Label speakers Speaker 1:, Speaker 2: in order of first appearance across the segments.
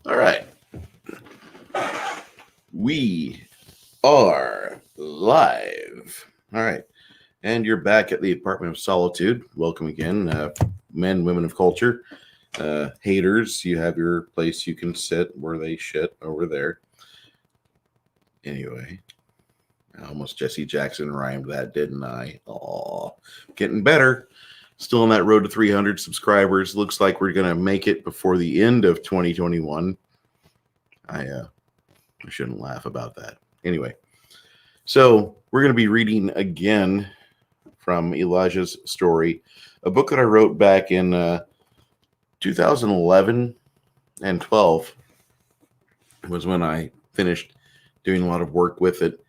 Speaker 1: All right. We are live. All right. And you're back at the Apartment of Solitude. Welcome again, men, women of culture. Haters, you have your place you can sit where they shit over there. Anyway, I almost Jesse Jackson rhymed that, didn't I? Aw, getting better. Still on that road to 300 subscribers. Looks like we're going to make it before the end of 2021. I shouldn't laugh about that. Anyway, so we're going to be reading again from Elijah's story, a book that I wrote back in 2011 and 12 was when I finished doing a lot of work with it.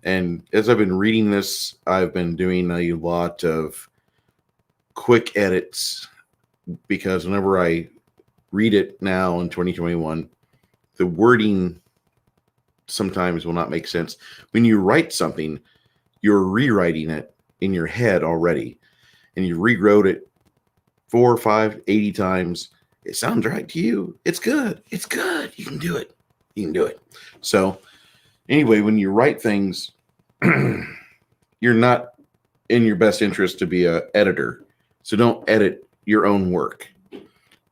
Speaker 1: And as I've been reading this, I've been doing a lot of quick edits because whenever I read it now in 2021, the wording sometimes will not make sense. When you write something, you're rewriting it in your head already, and you rewrote it 4, 5, 80 times. It sounds right to you. It's good. It's good. You can do it. You can do it. So anyway, when you write things, you're not in your best interest to be an editor. So don't edit your own work.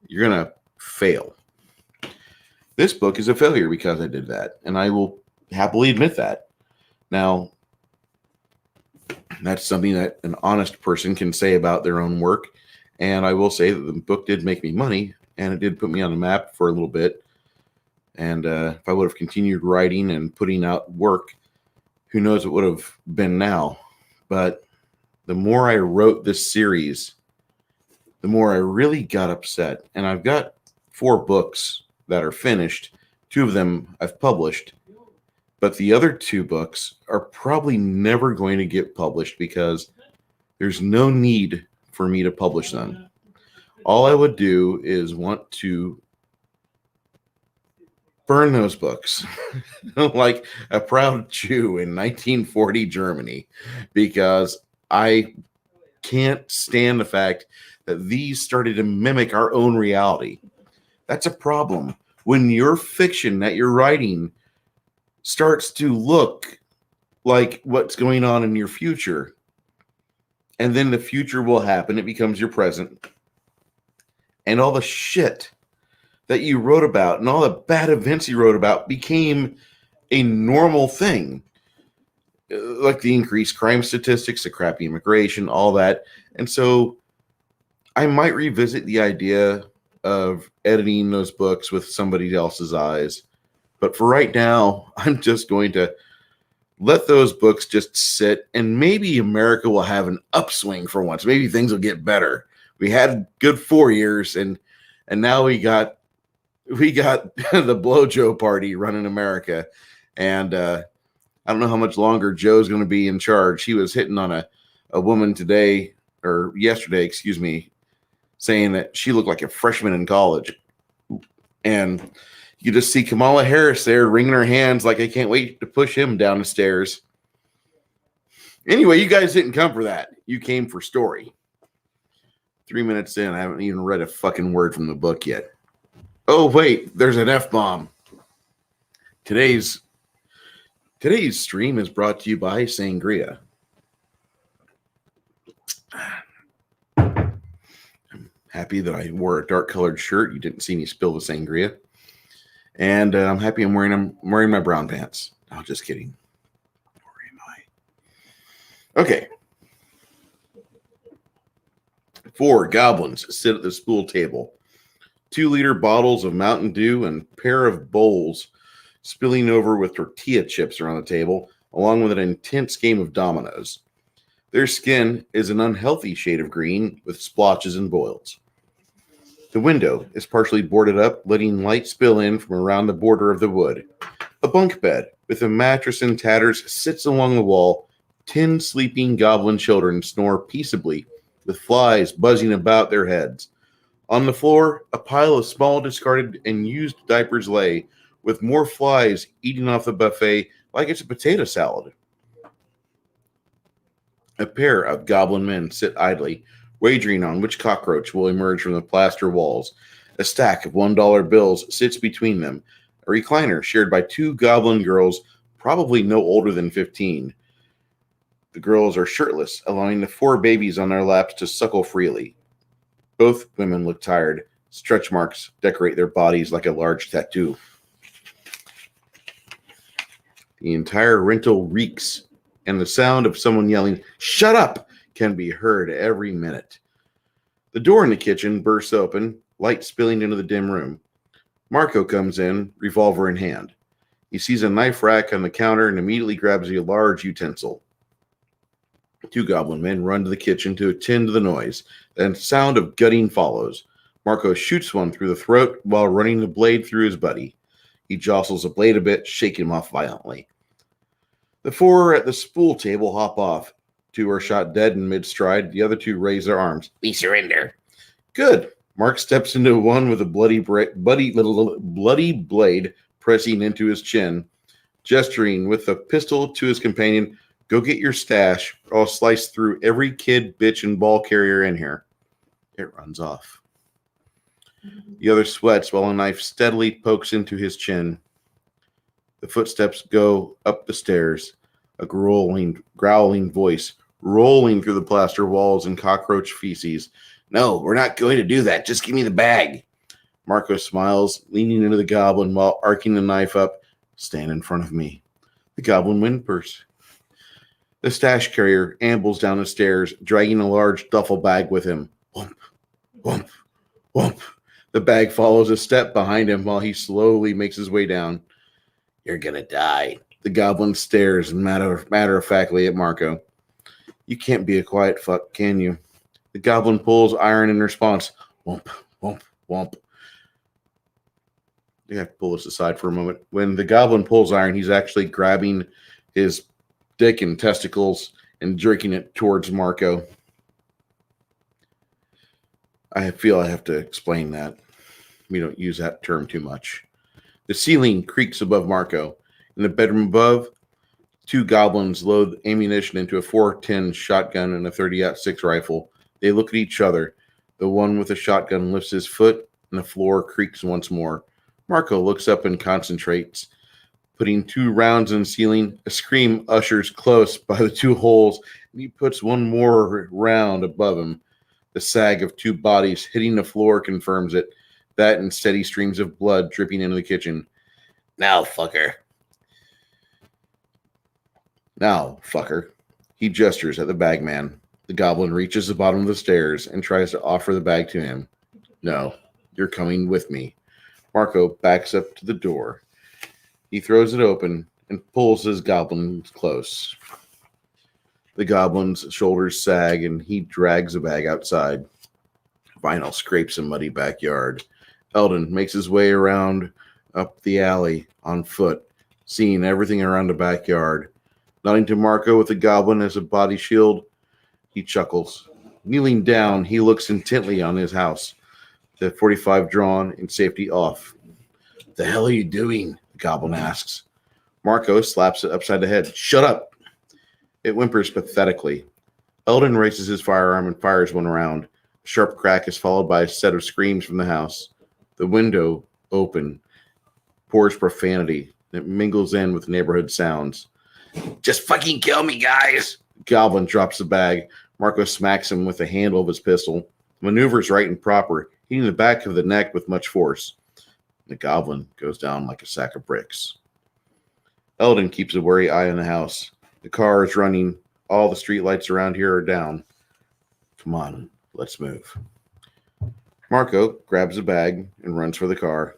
Speaker 1: You're going to fail. This book is a failure because I did that, and I will happily admit that. Now, that's something that an honest person can say about their own work, and I will say that the book did make me money, and it did put me on the map for a little bit. And if I would have continued writing and putting out work, who knows what would have been now. But the more I wrote this series, the more I really got upset. And I've got 4 books that are finished. 2 of them I've published. But the other 2 books are probably never going to get published because there's no need for me to publish them. All I would do is want to burn those books like a proud Jew in 1940 Germany, because I can't stand the fact that these started to mimic our own reality. That's a problem. When your fiction that you're writing starts to look like what's going on in your future, and then the future will happen, it becomes your present, and all the shit that you wrote about and all the bad events you wrote about became a normal thing, like the increased crime statistics, the crappy immigration, all that. And so I might revisit the idea of editing those books with somebody else's eyes. But for right now, I'm just going to let those books just sit, and maybe America will have an upswing for once. Maybe things will get better. We had good 4 years, and now we got the blow Joe party running America. And I don't know how much longer Joe's going to be in charge. He was hitting on a woman today, or yesterday, excuse me, saying that she looked like a freshman in college. And you just see Kamala Harris there wringing her hands like I can't wait to push him down the stairs. Anyway, you guys didn't come for that. You came for story. 3 minutes in, I haven't even read a fucking word from the book yet. Oh, wait, there's an F-bomb. Today's stream is brought to you by Sangria. I'm happy that I wore a dark-colored shirt. You didn't see me spill the Sangria. And I'm happy I'm wearing my brown pants. No, just kidding. Where am I? Okay. 4 goblins sit at the spool table. 2-liter bottles of Mountain Dew and pair of bowls spilling over with tortilla chips around the table, along with an intense game of dominoes. Their skin is an unhealthy shade of green with splotches and boils. The window is partially boarded up, letting light spill in from around the border of the wood. A bunk bed with a mattress in tatters sits along the wall. 10 sleeping goblin children snore peaceably, with flies buzzing about their heads. On the floor, a pile of small discarded and used diapers lay, with more flies eating off the buffet like it's a potato salad. A pair of goblin men sit idly, wagering on which cockroach will emerge from the plaster walls, A stack of $1 bills sits between them, a recliner shared by two goblin girls, probably no older than 15. The girls are shirtless, allowing the four babies on their laps to suckle freely. Both women look tired. Stretch marks decorate their bodies like a large tattoo. The entire rental reeks, and the sound of someone yelling, "Shut up!" can be heard every minute. The door in the kitchen bursts open, light spilling into the dim room. Marco comes in, revolver in hand. He sees a knife rack on the counter and immediately grabs a large utensil. Two goblin men run to the kitchen to attend to the noise, and sound of gutting follows. Marco shoots one through the throat while running the blade through his buddy. He jostles the blade a bit, shaking him off violently. The four at the spool table hop off. Two are shot dead in mid-stride. The other two raise their arms. "We surrender." "Good." Mark steps into one with a bloody blade pressing into his chin, gesturing with the pistol to his companion. "Go get your stash, or I'll slice through every kid, bitch, and ball carrier in here." It runs off. The other sweats while a knife steadily pokes into his chin. The footsteps go up the stairs, a growling voice rolling through the plaster walls and cockroach feces. "No, we're not going to do that. Just give me the bag." Marco smiles, leaning into the goblin while arcing the knife up. "Stand in front of me." The goblin whimpers. The stash carrier ambles down the stairs, dragging a large duffel bag with him. Whomp, whomp, whomp. The bag follows a step behind him while he slowly makes his way down. "You're gonna die." The goblin stares matter-of-factly at Marco. "You can't be a quiet fuck, can you?" The goblin pulls iron in response. Whomp, whomp, whomp. You have to pull this aside for a moment. When the goblin pulls iron, he's actually grabbing his dick and testicles and jerking it towards Marco. I feel I have to explain that. We don't use that term too much. The ceiling creaks above Marco. In the bedroom above, two goblins load ammunition into a 410 shotgun and a 30-06 rifle. They look at each other. The one with the shotgun lifts his foot, and the floor creaks once more. Marco looks up and concentrates, putting two rounds in the ceiling. A scream ushers close by the two holes, and he puts one more round above him. The sag of two bodies hitting the floor confirms it. That and steady streams of blood dripping into the kitchen. Now, fucker. He gestures at the bagman. The goblin reaches the bottom of the stairs and tries to offer the bag to him. "No, you're coming with me." Marco backs up to the door. He throws it open and pulls his goblin close. The goblin's shoulders sag and he drags the bag outside. Vinyl scrapes a muddy backyard. Eldon makes his way around up the alley on foot, seeing everything around the backyard. Nodding to Marco with the goblin as a body shield, he chuckles. Kneeling down, he looks intently on his house, the 45 drawn and safety off. "The hell are you doing?" the goblin asks. Marco slaps it upside the head. "Shut up!" It whimpers pathetically. Eldon raises his firearm and fires one round. A sharp crack is followed by a set of screams from the house. The window, open, pours profanity that mingles in with neighborhood sounds. "Just fucking kill me, guys!" Goblin drops the bag. Marco smacks him with the handle of his pistol. Maneuvers right and proper, hitting the back of the neck with much force. The goblin goes down like a sack of bricks. Eldon keeps a wary eye on the house. The car is running. All the street lights around here are down. "Come on, let's move." Marco grabs a bag and runs for the car.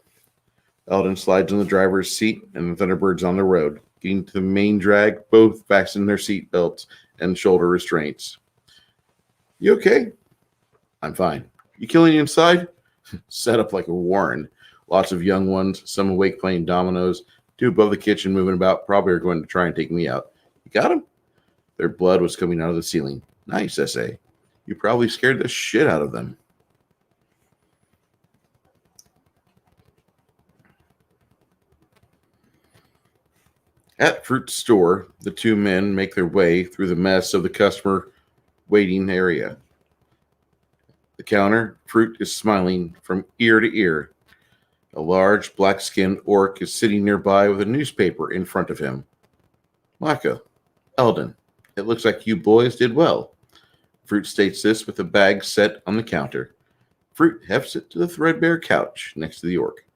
Speaker 1: Eldon slides in the driver's seat and the Thunderbird's on the road. Getting to the main drag, both fasten their seat belts and shoulder restraints. "You okay?" "I'm fine." "You killing inside?" Set up like a warren. Lots of young ones, some awake playing dominoes, two above the kitchen moving about, probably are going to try and take me out. "You got him?" Their blood was coming out of the ceiling. "Nice, SA. You probably scared the shit out of them." At Fruit's store, the two men make their way through the mess of the customer waiting area. The counter, Fruit is smiling from ear to ear. A large, black-skinned orc is sitting nearby with a newspaper in front of him. Micah, Eldon, it looks like you boys did well. Fruit states this with the bag set on the counter. Fruit hefts it to the threadbare couch next to the orc.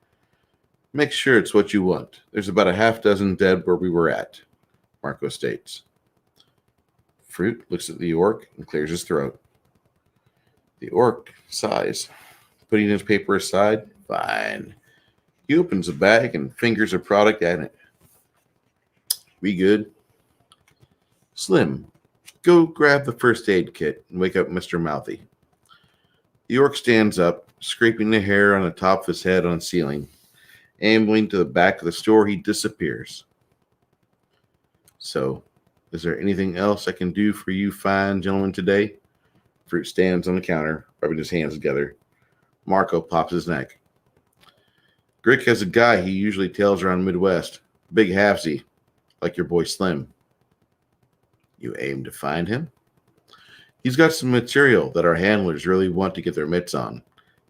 Speaker 1: Make sure it's what you want. There's about a half dozen dead where we were at, Marco states. Fruit looks at the orc and clears his throat. The orc sighs, putting his paper aside. Fine. He opens the bag and fingers a product at it. We good? Slim, go grab the first aid kit and wake up Mr. Mouthy. The orc stands up, scraping the hair on the top of his head on the ceiling. Ambling to the back of the store, he disappears. So, is there anything else I can do for you fine gentlemen today? Fruit stands on the counter, rubbing his hands together. Marco pops his neck. Grick has a guy he usually tails around Midwest. Big halfsy, like your boy Slim. You aim to find him? He's got some material that our handlers really want to get their mitts on.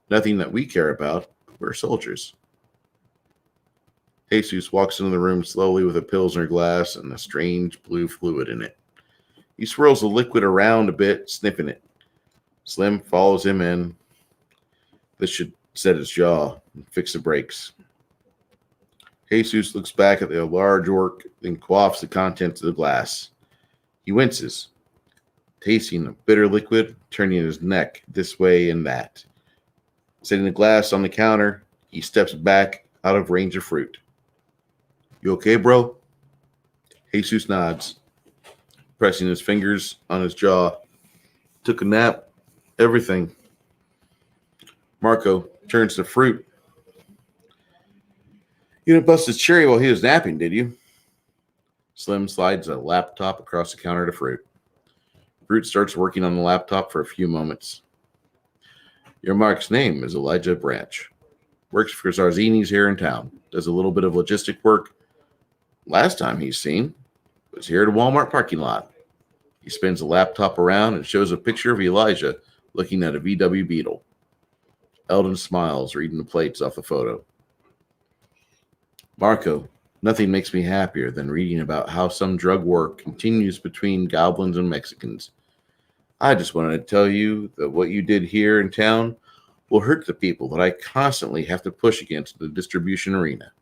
Speaker 1: Nothing that we care about. We're soldiers. Jesus walks into the room slowly with a Pilsner glass and a strange blue fluid in it. He swirls the liquid around a bit, sniffing it. Slim follows him in. This should set his jaw and fix the brakes. Jesus looks back at the large orc, then quaffs the contents of the glass. He winces, tasting the bitter liquid, turning his neck this way and that. Setting the glass on the counter, he steps back out of range of Fruit. You okay, bro? Jesus nods, pressing his fingers on his jaw. Took a nap. Everything. Marco turns to Fruit. You didn't bust his cherry while he was napping, did you? Slim slides a laptop across the counter to Fruit. Fruit starts working on the laptop for a few moments. Your Mark's name is Elijah Branch. Works for Zarzini's here in town. Does a little bit of logistic work. Last time he's seen was here at a Walmart parking lot. He spins the laptop around and shows a picture of Elijah looking at a VW Beetle. Eldon smiles, reading the plates off the photo. Marco, nothing makes me happier than reading about how some drug war continues between goblins and Mexicans. I just wanted to tell you that what you did here in town will hurt the people that I constantly have to push against the distribution arena.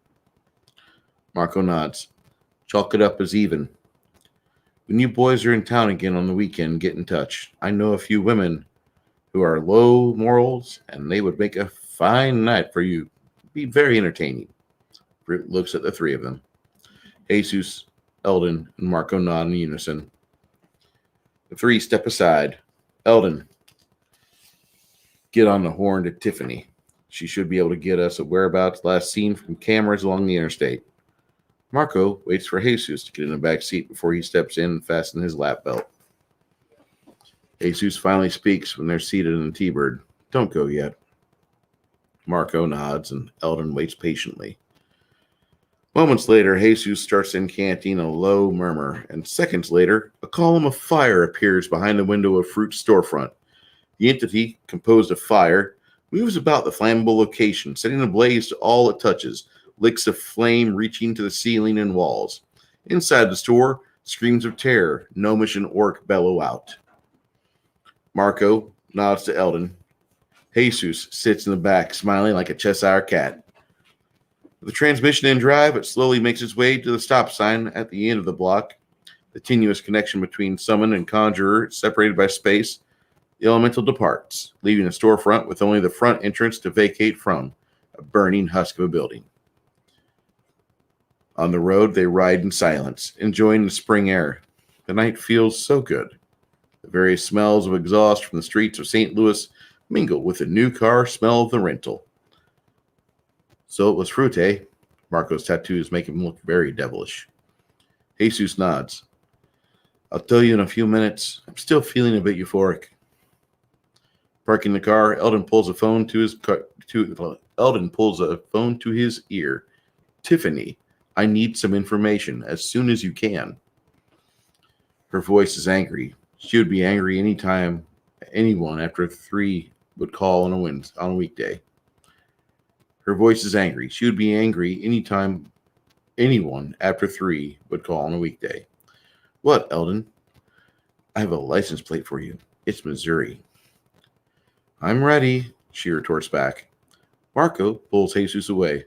Speaker 1: Marco nods. Chalk it up as even. When you boys are in town again on the weekend, get in touch. I know a few women who are low morals, and they would make a fine night for you. Be very entertaining. Fruit looks at the three of them. Jesus, Eldon, and Marco nod in unison. The three step aside. Eldon, get on the horn to Tiffany. She should be able to get us a whereabouts last seen from cameras along the interstate. Marco waits for Jesus to get in the back seat before he steps in and fastens his lap belt. Jesus finally speaks when they're seated in the T-Bird. Don't go yet. Marco nods and Eldon waits patiently. Moments later, Jesus starts incanting a low murmur, and seconds later, a column of fire appears behind the window of Fruit's storefront. The entity, composed of fire, moves about the flammable location, setting ablaze to all it touches, licks of flame reaching to the ceiling and walls. Inside the store, screams of terror, gnomish and orc bellow out. Marco nods to Eldon. Jesus sits in the back, smiling like a Cheshire cat. With the transmission in drive, it slowly makes its way to the stop sign at the end of the block. The tenuous connection between summon and conjurer, separated by space, the elemental departs, leaving the storefront with only the front entrance to vacate from, a burning husk of a building. On the road, they ride in silence, enjoying the spring air. The night feels so good. The various smells of exhaust from the streets of St. Louis mingle with the new car smell of the rental. So it was Fruit, eh? Marco's tattoos make him look very devilish. Jesus nods. I'll tell you in a few minutes. I'm still feeling a bit euphoric. Parking the car, Eldon pulls a phone to his ear. Tiffany, I need some information as soon as you can. Her voice is angry. She would be angry anytime anyone after 3 would call on a weekday. Her voice is angry. She would be angry anytime anyone after 3 would call on a weekday. What, Eldon? I have a license plate for you. It's Missouri. I'm ready, she retorts back. Marco pulls Jesus away.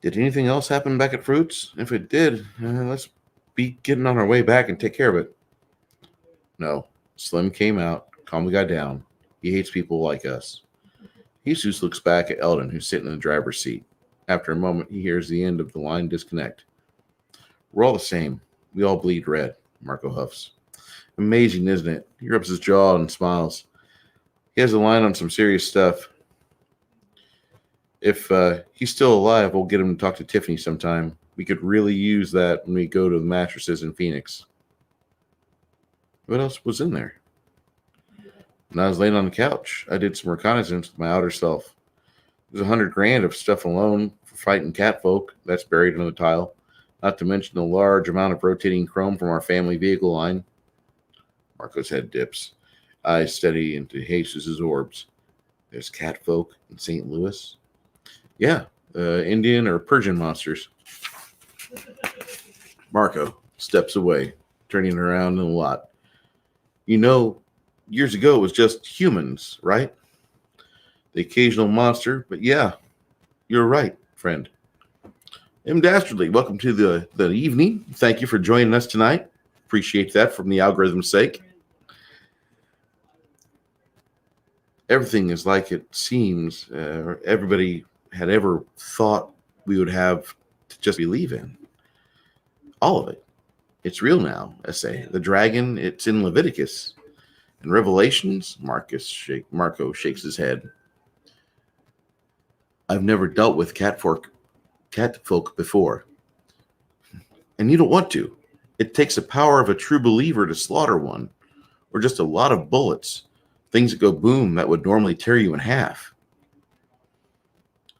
Speaker 1: Did anything else happen back at Fruits? If it did, let's be getting on our way back and take care of it. No. Slim came out, calmed the guy down. He hates people like us. Jesus looks back at Eldon, who's sitting in the driver's seat. After a moment, he hears the end of the line disconnect. We're all the same. We all bleed red, Marco huffs. Amazing, isn't it? He rubs his jaw and smiles. He has a line on some serious stuff. If he's still alive, we'll get him to talk to Tiffany sometime. We could really use that when we go to the mattresses in Phoenix. What else was in there? When I was laying on the couch, I did some reconnaissance with my outer self. There's $100,000 of stuff alone for fighting catfolk that's buried in the tile, not to mention the large amount of rotating chrome from our family vehicle line. Marco's head dips, eyes steady into Jesus' orbs. There's catfolk in St. Louis? Yeah, Indian or Persian monsters. Marco steps away, turning around in the lot. You know, years ago it was just humans, right? The occasional monster, but yeah, you're right, friend. M. Dastardly, welcome to the evening. Thank you for joining us tonight. Appreciate that from the algorithm's sake. Everything is like it seems everybody had ever thought we would have to just believe in. All of it. It's real now, I say. The dragon, it's in Leviticus. In Revelations, Marco shakes his head. I've never dealt with catfolk before. And you don't want to. It takes the power of a true believer to slaughter one, or just a lot of bullets, things that go boom that would normally tear you in half.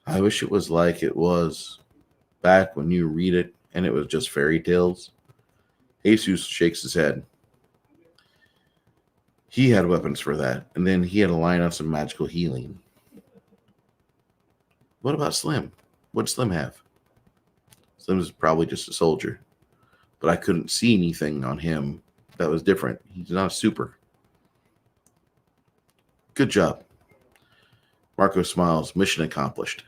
Speaker 1: I wish it was like it was back when you read it and it was just fairy tales. Jesus shakes his head. He had weapons for that, and then he had a line on some magical healing. What about Slim? What did Slim have? Slim was probably just a soldier, but I couldn't see anything on him that was different. He's not a super. Good job. Marco smiles. Mission accomplished.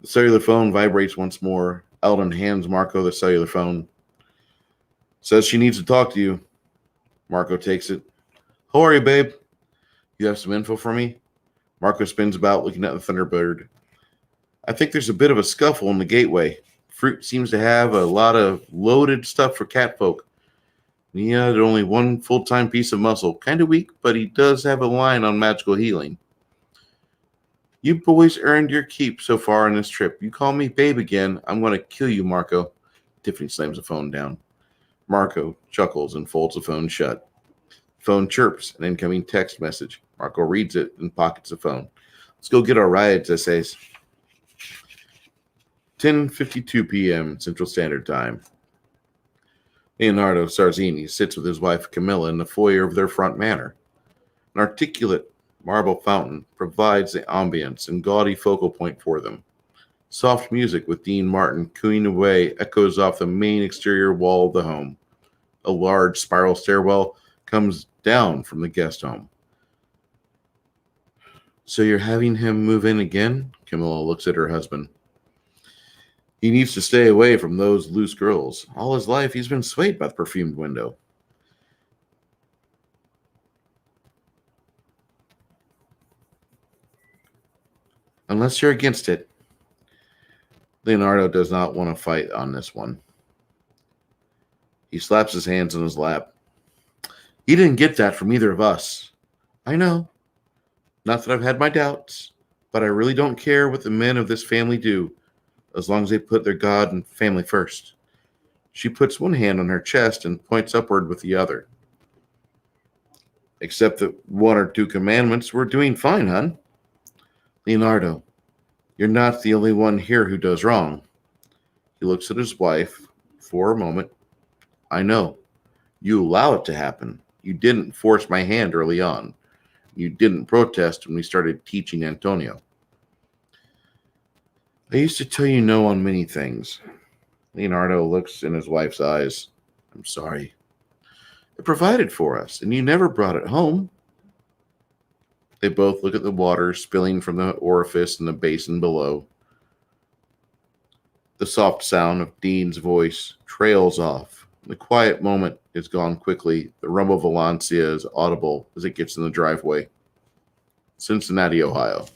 Speaker 1: The cellular phone vibrates once more. Eldon hands Marco the cellular phone. Says she needs to talk to you. Marco takes it. How are you, babe? You have some info for me? Marco spins about, looking at the Thunderbird. I think there's a bit of a scuffle in the gateway. Fruit seems to have a lot of loaded stuff for catfolk. He had only one full-time piece of muscle. Kind of weak, but he does have a line on magical healing. You boys earned your keep so far on this trip. You call me babe again, I'm going to kill you, Marco. Tiffany slams the phone down. Marco chuckles and folds the phone shut. Phone chirps, an incoming text message. Marco reads it and pockets the phone. Let's go get our rides, essays. 10:52 p.m. Central Standard Time. Leonardo Sarzini sits with his wife Camilla in the foyer of their front manor. An articulate marble fountain provides the ambience and gaudy focal point for them. Soft music with Dean Martin cooing away echoes off the main exterior wall of the home. A large spiral stairwell comes down from the guest home. So you're having him move in again? Camilla looks at her husband. He needs to stay away from those loose girls. All his life, he's been swayed by the perfumed window. Unless you're against it. Leonardo does not want to fight on this one. He slaps his hands on his lap. He didn't get that from either of us. I know. Not that I've had my doubts, but I really don't care what the men of this family do, as long as they put their God and family first. She puts one hand on her chest and points upward with the other. Except that 1 or 2 commandments, we're doing fine, hon. Leonardo, you're not the only one here who does wrong. He looks at his wife for a moment. I know. You allow it to happen. You didn't force my hand early on. You didn't protest when we started teaching Antonio. I used to tell you no on many things. Leonardo looks in his wife's eyes. I'm sorry. It provided for us, and you never brought it home. They both look at the water spilling from the orifice in the basin below. The soft sound of Dean's voice trails off. The quiet moment is gone quickly. The rumble of Valencia is audible as it gets in the driveway. Cincinnati, Ohio.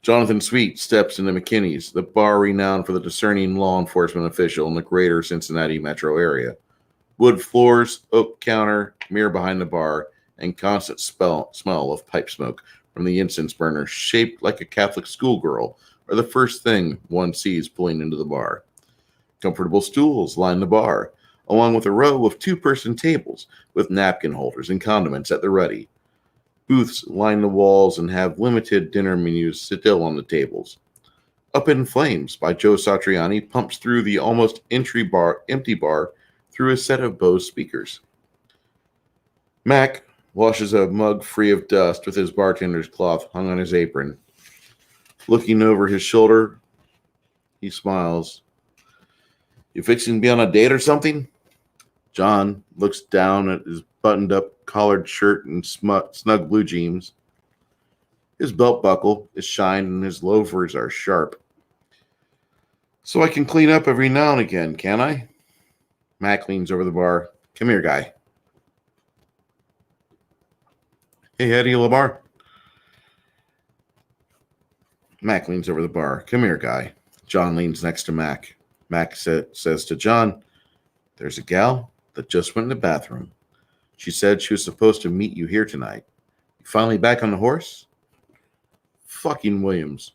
Speaker 1: Jonathan Sweet steps into McKinney's, the bar renowned for the discerning law enforcement official in the greater Cincinnati metro area. Wood floors, oak counter, mirror behind the bar, and constant smell of pipe smoke from the incense burner shaped like a Catholic schoolgirl are the first thing one sees pulling into the bar. Comfortable stools line the bar, along with a row of two-person tables with napkin holders and condiments at the ready. Booths line the walls and have limited dinner menus still on the tables. Up in Flames by Joe Satriani pumps through the almost empty bar through a set of Bose speakers. Mac washes a mug free of dust with his bartender's cloth hung on his apron. Looking over his shoulder, he smiles. You fixing to be on a date or something? John looks down at his buttoned-up collared shirt and snug blue jeans. His belt buckle is shined and his loafers are sharp. So I can clean up every now and again, can I? Mac leans over the bar. Come here, guy. Hey, Eddie Lamar. Mac leans over the bar. Come here, guy. John leans next to Mac. Mac says to John, there's a gal that just went in the bathroom. She said she was supposed to meet you here tonight. You finally back on the horse? Fucking Williams.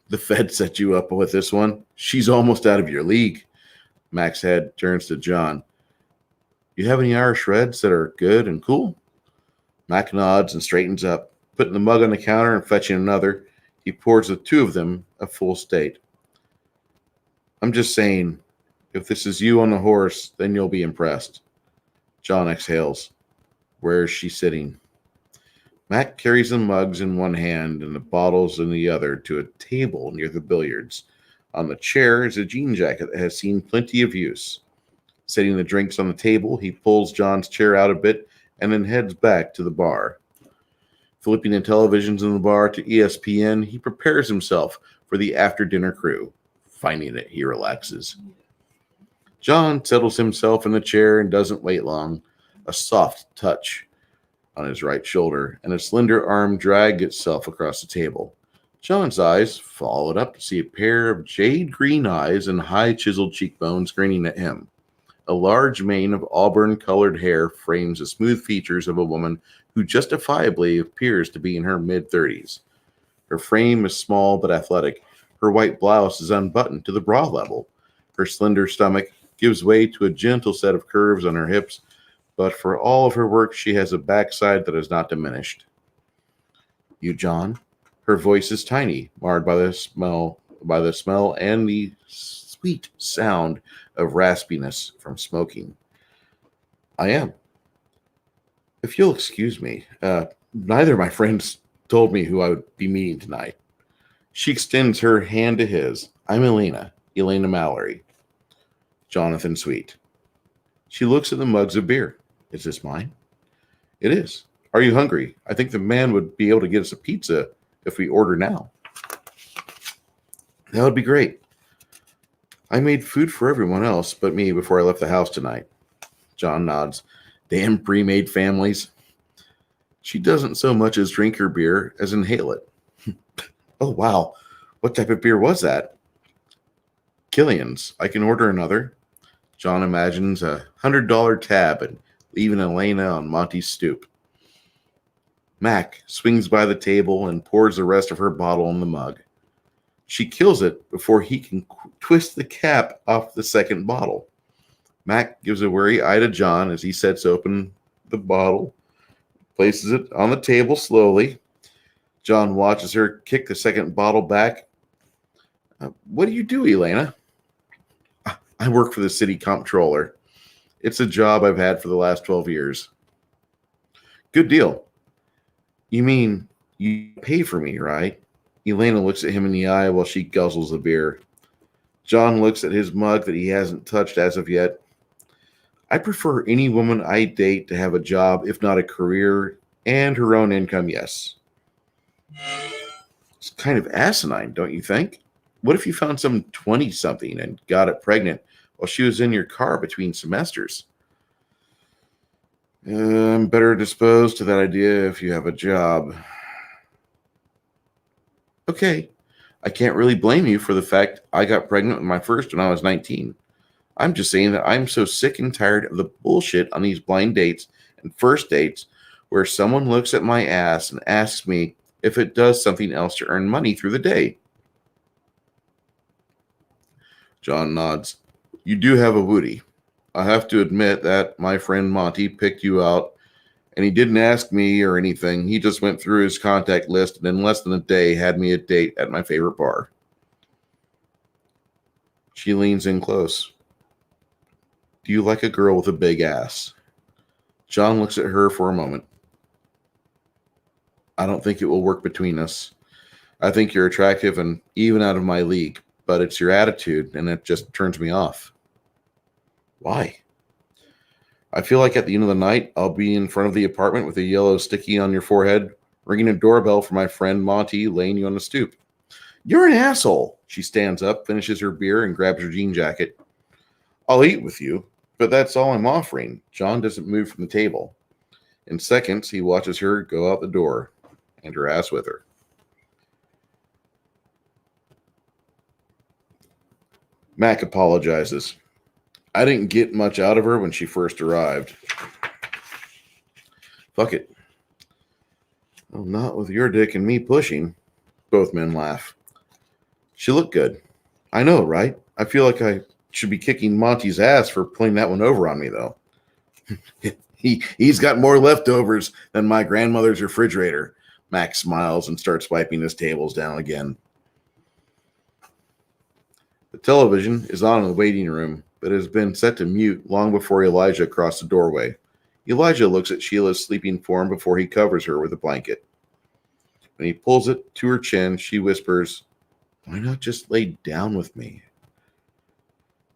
Speaker 1: The Fed set you up with this one. She's almost out of your league. Mac's head turns to John. You have any Irish Reds that are good and cool? Mac nods and straightens up, putting the mug on the counter and fetching another. He pours the two of them a full state. I'm just saying, if this is you on the horse, then you'll be impressed. John exhales. Where is she sitting? Mac carries the mugs in one hand and the bottles in the other to a table near the billiards. On the chair is a jean jacket that has seen plenty of use. Setting the drinks on the table, he pulls John's chair out a bit and then heads back to the bar. Flipping the televisions in the bar to ESPN, he prepares himself for the after-dinner crew. Finding it, he relaxes. John settles himself in the chair and doesn't wait long. A soft touch on his right shoulder, and a slender arm drags itself across the table. John's eyes followed up to see a pair of jade green eyes and high chiseled cheekbones grinning at him. A large mane of auburn-colored hair frames the smooth features of a woman who justifiably appears to be in her mid-30s. Her frame is small but athletic. Her white blouse is unbuttoned to the bra level. Her slender stomach gives way to a gentle set of curves on her hips, but for all of her work, she has a backside that is not diminished. You, John? Her voice is tiny, marred by the smell and the sweet sound of raspiness from smoking. I am. If you'll excuse me, neither of my friends told me who I would be meeting tonight. She extends her hand to his. I'm Elena Mallory. Jonathan Sweet. She looks at the mugs of beer. Is this mine? It is. Are you hungry? I think the man would be able to get us a pizza if we order now. That would be great. I made food for everyone else but me before I left the house tonight. John nods. Damn pre-made families. She doesn't so much as drink her beer as inhale it. Oh, wow. What type of beer was that? Killian's. I can order another. John imagines $100 tab and leaving Elena on Monty's stoop. Mac swings by the table and pours the rest of her bottle in the mug. She kills it before he can twist the cap off the second bottle. Mac gives a wary eye to John as he sets open the bottle, places it on the table slowly. John watches her kick the second bottle back. What do you do, Elena? I work for the city comptroller. It's a job I've had for the last 12 years. Good deal. You mean you pay for me, right? Elena looks at him in the eye while she guzzles the beer. John looks at his mug that he hasn't touched as of yet. I prefer any woman I date to have a job, if not a career, and her own income, yes. It's kind of asinine, don't you think? What if you found some 20 something and got it pregnant while she was in your car between semesters? I'm better disposed to that idea if you have a job. Okay, I can't really blame you for the fact I got pregnant with my first when I was 19. I'm just saying that I'm so sick and tired of the bullshit on these blind dates and first dates where someone looks at my ass and asks me if it does something else to earn money through the day. John nods. You do have a booty. I have to admit that my friend Monty picked you out, and he didn't ask me or anything. He just went through his contact list and in less than a day had me a date at my favorite bar. She leans in close. Do you like a girl with a big ass? John looks at her for a moment. I don't think it will work between us. I think you're attractive and even out of my league, but it's your attitude and it just turns me off. Why? I feel like at the end of the night, I'll be in front of the apartment with a yellow sticky on your forehead, ringing a doorbell for my friend Monty laying you on the stoop. You're an asshole. She stands up, finishes her beer, and grabs her jean jacket. I'll eat with you, but that's all I'm offering. John doesn't move from the table. In seconds, he watches her go out the door, and her ass with her. Mac apologizes. I didn't get much out of her when she first arrived. Fuck it. Well, not with your dick and me pushing. Both men laugh. She looked good. I know, right? I feel like I should be kicking Monty's ass for playing that one over on me, though. He's got more leftovers than my grandmother's refrigerator. Max smiles and starts wiping his tables down again. The television is on in the waiting room, but has been set to mute long before Elijah crossed the doorway. Elijah looks at Sheila's sleeping form before he covers her with a blanket. When he pulls it to her chin, she whispers, "Why not just lay down with me?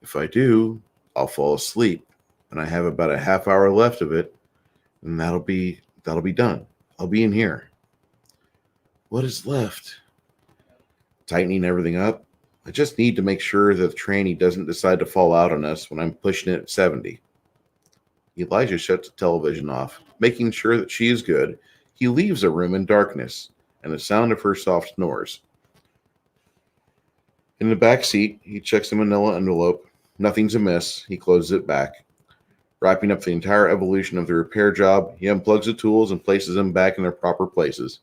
Speaker 1: If I do, I'll fall asleep, and I have about a half hour left of it, and that'll be done. I'll be in here." What is left? Tightening everything up. I just need to make sure that the tranny doesn't decide to fall out on us when I'm pushing it at 70. Elijah shuts the television off, making sure that she is good. He leaves the room in darkness and the sound of her soft snores. In the back seat, he checks the manila envelope. Nothing's amiss. He closes it back. Wrapping up the entire evolution of the repair job, he unplugs the tools and places them back in their proper places.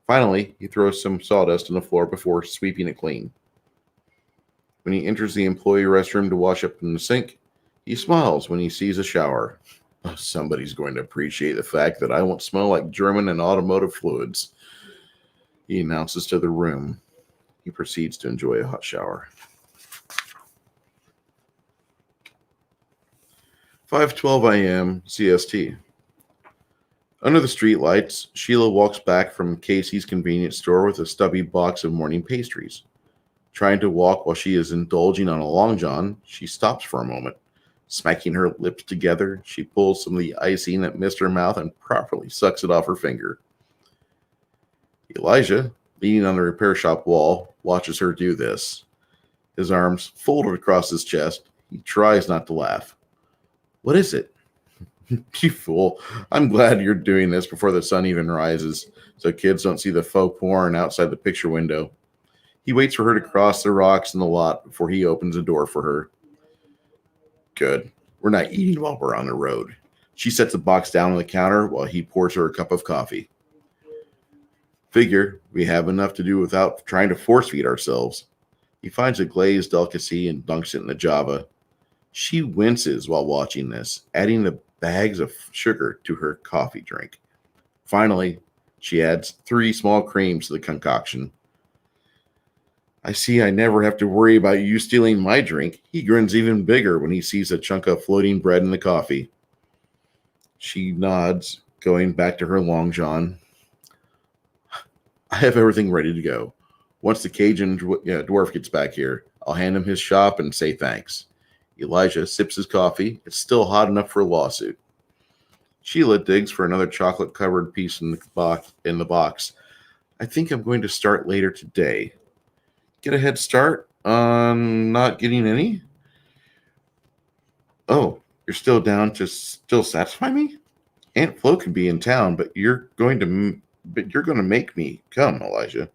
Speaker 1: Finally, he throws some sawdust on the floor before sweeping it clean. When he enters the employee restroom to wash up in the sink, he smiles when he sees a shower. Oh, somebody's going to appreciate the fact that I won't smell like German and automotive fluids, he announces to the room. He proceeds to enjoy a hot shower. 5:12 a.m. CST. Under the streetlights, Sheila walks back from Casey's convenience store with a stubby box of morning pastries. Trying to walk while she is indulging on a long john, she stops for a moment. Smacking her lips together, she pulls some of the icing that missed her mouth and properly sucks it off her finger. Elijah, leaning on the repair shop wall, watches her do this. His arms folded across his chest, he tries not to laugh. What is it? You fool. I'm glad you're doing this before the sun even rises, so kids don't see the faux porn outside the picture window. He waits for her to cross the rocks in the lot before he opens the door for her. Good. We're not eating while we're on the road. She sets the box down on the counter while he pours her a cup of coffee. Figure we have enough to do without trying to force feed ourselves. He finds a glazed delicacy and dunks it in the Java. She winces while watching this, adding the bags of sugar to her coffee drink. Finally, she adds 3 small creams to the concoction. I see I never have to worry about you stealing my drink. He grins even bigger when he sees a chunk of floating bread in the coffee. She nods going back to her long john. I have everything ready to go. Once the Cajun dwarf gets back here, I'll hand him his shop and say thanks. Elijah sips his coffee. It's still hot enough for a lawsuit. Sheila digs for another chocolate-covered piece in the box. I think I'm going to start later today. Get a head start on not getting any? Oh, you're still down to still satisfy me? Aunt Flo could be in town, but you're going to make me come, Elijah.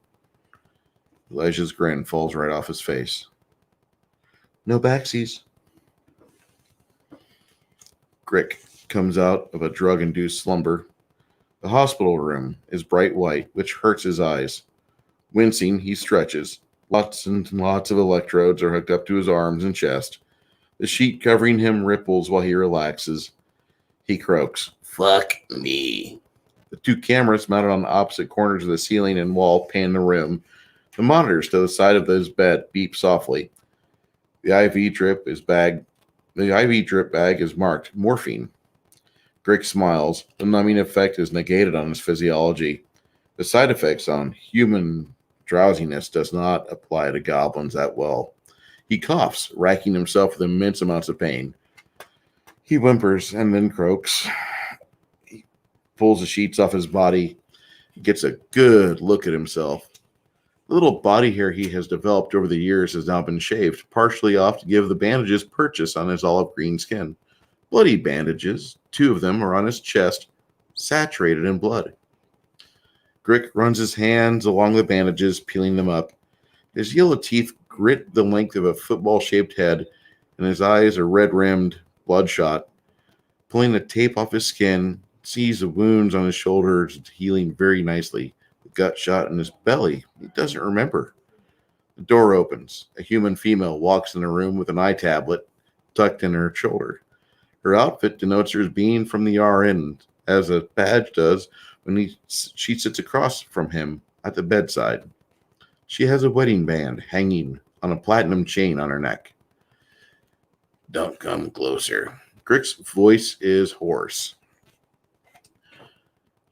Speaker 1: Elijah's grin falls right off his face. No backsies. Grick comes out of a drug-induced slumber. The hospital room is bright white, which hurts his eyes. Wincing, he stretches. Lots and lots of electrodes are hooked up to his arms and chest. The sheet covering him ripples while he relaxes. He croaks, "Fuck me." The two cameras mounted on the opposite corners of the ceiling and wall pan the room. The monitors to the side of his bed beep softly. The IV drip bag is marked morphine. Grick smiles. The numbing effect is negated on his physiology. The side effects on human drowsiness does not apply to goblins that well. He coughs, racking himself with immense amounts of pain. He whimpers and then croaks. He pulls the sheets off his body. He gets a good look at himself. The little body hair he has developed over the years has now been shaved, partially off to give the bandages purchase on his olive green skin. Bloody bandages. 2 of them are on his chest, saturated in blood. Grick runs his hands along the bandages, peeling them up. His yellow teeth grit the length of a football-shaped head, and his eyes are red-rimmed, bloodshot. Pulling the tape off his skin, sees the wounds on his shoulders healing very nicely. The gut shot in his belly, he doesn't remember. The door opens. A human female walks in the room with an eye tablet tucked in her shoulder. Her outfit denotes her as being from the RN, as a badge does when she sits across from him at the bedside. She has a wedding band hanging on a platinum chain on her neck. Don't come closer. Grick's voice is hoarse.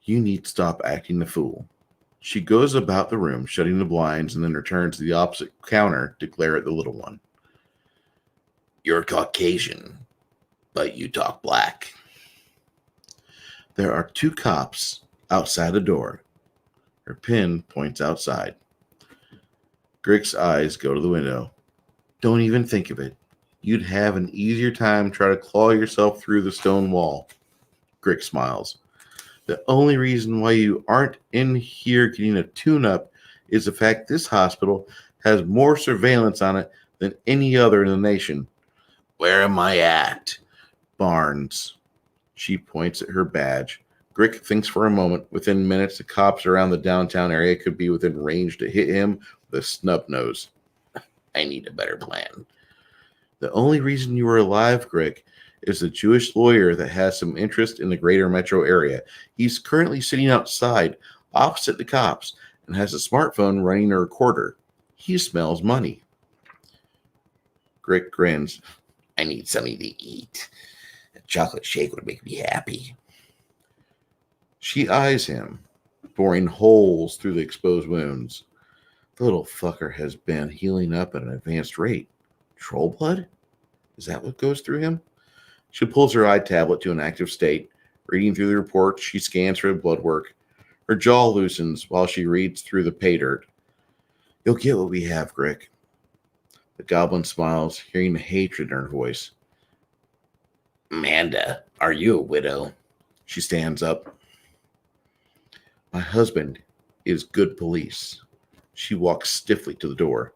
Speaker 1: You need to stop acting the fool. She goes about the room, shutting the blinds, and then returns to the opposite counter to glare at the little one. You're Caucasian, but you talk black. There are 2 cops outside the door. Her pin points outside. Grick's eyes go to the window. Don't even think of it. You'd have an easier time trying to claw yourself through the stone wall. Grick smiles. The only reason why you aren't in here getting a tune-up is the fact this hospital has more surveillance on it than any other in the nation. Where am I at? Barnes. She points at her badge. Grick thinks for a moment. Within minutes, the cops around the downtown area could be within range to hit him with a snub nose. I need a better plan. The only reason you are alive, Grick, is a Jewish lawyer that has some interest in the greater metro area. He's currently sitting outside, opposite the cops, and has a smartphone running a recorder. He smells money. Grick grins. I need something to eat. A chocolate shake would make me happy. She eyes him, boring holes through the exposed wounds. The little fucker has been healing up at an advanced rate. Troll blood? Is that what goes through him? She pulls her eye tablet to an active state. Reading through the report, she scans for blood work. Her jaw loosens while she reads through the pay dirt. You'll get what we have, Grick. The goblin smiles, hearing the hatred in her voice. Amanda, are you a widow? She stands up. My husband is good police. She walks stiffly to the door.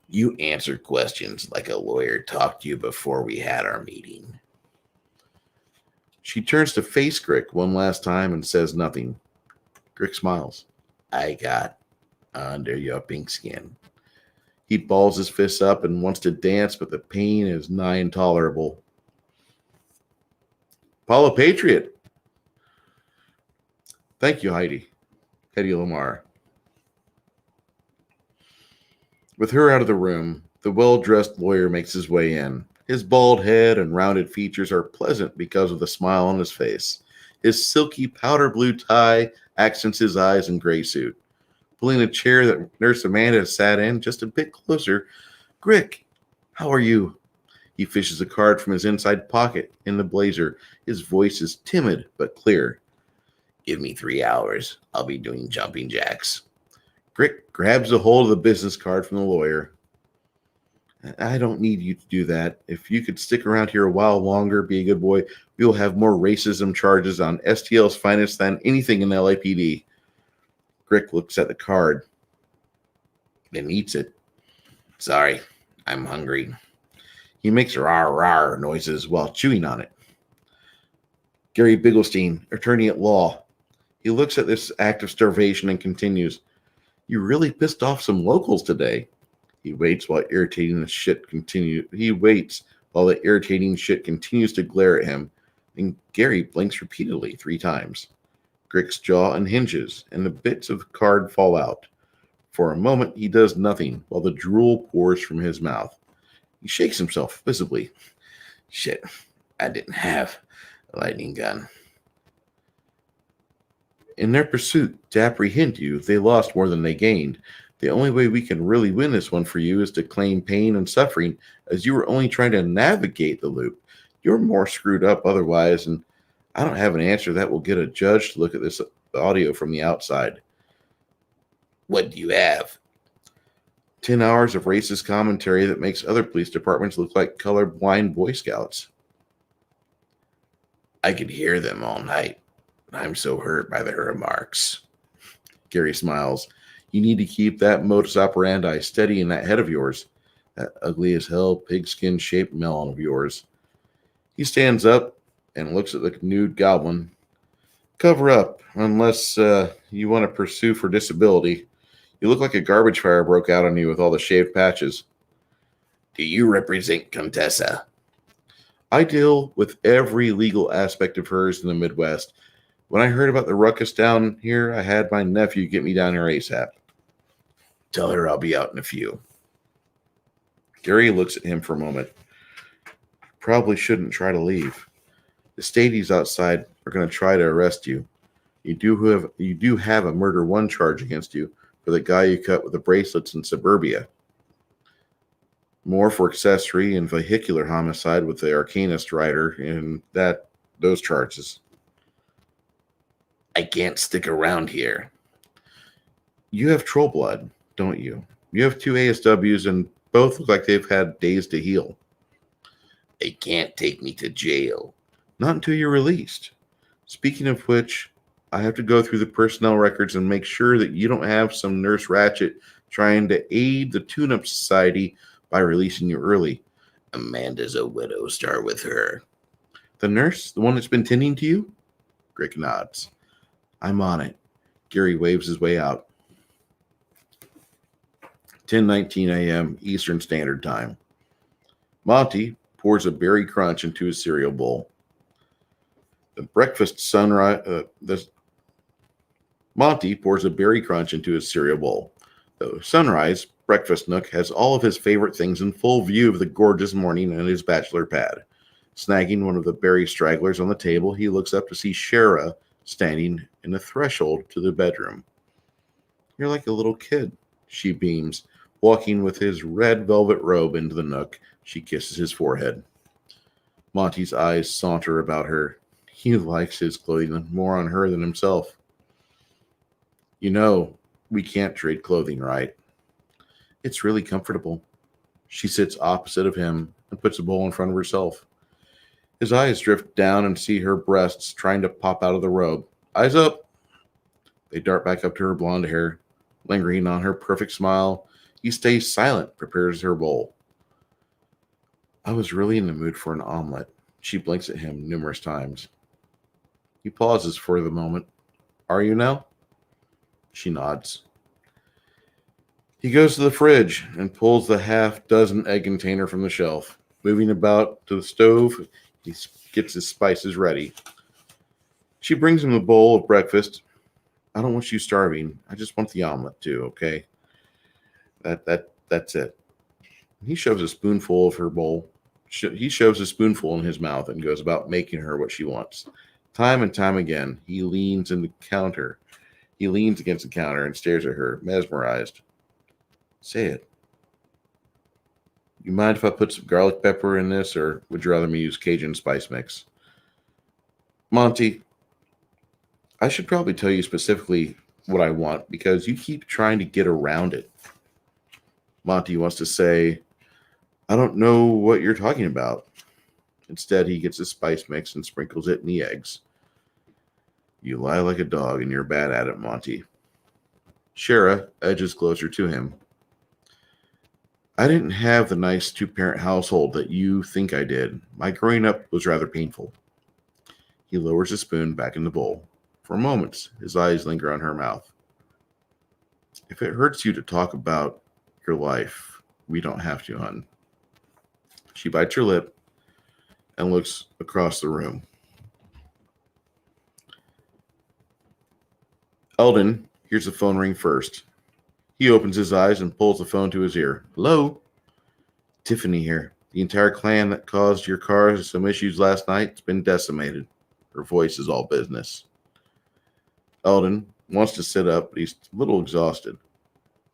Speaker 1: You answered questions like a lawyer talked to you before we had our meeting. She turns to face Grick one last time and says nothing. Grick smiles. I got under your pink skin. He balls his fists up and wants to dance, but the pain is nigh intolerable. Paula Patriot. Thank you, Heidi Lamar. With her out of the room, the well-dressed lawyer makes his way in. His bald head and rounded features are pleasant because of the smile on his face. His silky powder blue tie accents his eyes and gray suit. Pulling a chair that Nurse Amanda sat in just a bit closer, Grick, how are you? He fishes a card from his inside pocket in the blazer. His voice is timid but clear. Give me 3 hours. I'll be doing jumping jacks. Grick grabs a hold of the business card from the lawyer. I don't need you to do that. If you could stick around here a while longer, be a good boy, we will have more racism charges on STL's finest than anything in the LAPD. Grick looks at the card, then eats it. Sorry, I'm hungry. He makes rar rar noises while chewing on it. Gary Bigglestein, attorney at law. He looks at this act of starvation and continues, You really pissed off some locals today. He waits while the irritating shit continues to glare at him, and Gary blinks repeatedly 3 times. Grick's jaw unhinges, and the bits of card fall out. For a moment, he does nothing, while the drool pours from his mouth. He shakes himself visibly. Shit, I didn't have a lightning gun. In their pursuit to apprehend you, they lost more than they gained. The only way we can really win this one for you is to claim pain and suffering, as you were only trying to navigate the loop. You're more screwed up otherwise, and I don't have an answer that will get a judge to look at this audio from the outside. What do you have? 10 hours of racist commentary that makes other police departments look like colorblind Boy Scouts. I could hear them all night. I'm so hurt by their remarks. Gary smiles. You need to keep that modus operandi steady in that head of yours. That ugly as hell pigskin shaped melon of yours. He stands up and looks at the nude goblin. Cover up, unless you want to pursue for disability. You look like a garbage fire broke out on you with all the shaved patches. Do you represent Contessa? I deal with every legal aspect of hers in the Midwest. When I heard about the ruckus down here, I had my nephew get me down here ASAP. Tell her I'll be out in a few. Gary looks at him for a moment. Probably shouldn't try to leave. The stadies outside are going to try to arrest you. You do have a murder 1 charge against you for the guy you cut with the bracelets in suburbia. More for accessory and vehicular homicide with the Arcanist rider and those charges. I can't stick around here. You have troll blood, don't you? You have 2 ASWs and both look like they've had days to heal. They can't take me to jail. Not until you're released. Speaking of which, I have to go through the personnel records and make sure that you don't have some Nurse Ratchet trying to aid the Tune-Up Society by releasing you early. Amanda's a widow. Start with her. The nurse? The one that's been tending to you? Grick nods. I'm on it. Gary waves his way out. 10:19 a.m. Eastern Standard Time. Monty pours a berry crunch into his cereal bowl. Monty pours a berry crunch into his cereal bowl. The sunrise breakfast nook has all of his favorite things in full view of the gorgeous morning and his bachelor pad. Snagging one of the berry stragglers on the table, he looks up to see Shara standing in the threshold to the bedroom. You're like a little kid, she beams, walking with his red velvet robe into the nook. She kisses his forehead. Monty's eyes saunter about her. He likes his clothing more on her than himself. You know, we can't trade clothing, right? It's really comfortable. She sits opposite of him and puts a bowl in front of herself. His eyes drift down and see her breasts trying to pop out of the robe. Eyes up. They dart back up to her blonde hair, lingering on her perfect smile. He stays silent, prepares her bowl. I was really in the mood for an omelet. She blinks at him numerous times. He pauses for the moment. Are you now? She nods. He goes to the fridge and pulls the half-dozen egg container from the shelf. Moving about to the stove, he gets his spices ready. She brings him the bowl of breakfast. I don't want you starving. I just want the omelet too, okay? That's it. He shoves a spoonful of her bowl. He shoves a spoonful in his mouth and goes about making her what she wants. Time and time again, he leans in the counter. He leans against the counter and stares at her, mesmerized. Say it. You mind if I put some garlic pepper in this, or would you rather me use Cajun spice mix? Monty, I should probably tell you specifically what I want because you keep trying to get around it. Monty wants to say, I don't know what you're talking about. Instead, he gets his spice mix and sprinkles it in the eggs. You lie like a dog and you're bad at it, Monty. Shara edges closer to him. I didn't have the nice two-parent household that you think I did. My growing up was rather painful. He lowers his spoon back in the bowl. For moments, his eyes linger on her mouth. If it hurts you to talk about your life, we don't have to, hon. She bites her lip and looks across the room. Eldon hears the phone ring first. He opens his eyes and pulls the phone to his ear. Hello? Tiffany here. The entire clan that caused your cars some issues last night has been decimated. Her voice is all business. Eldon wants to sit up, but he's a little exhausted.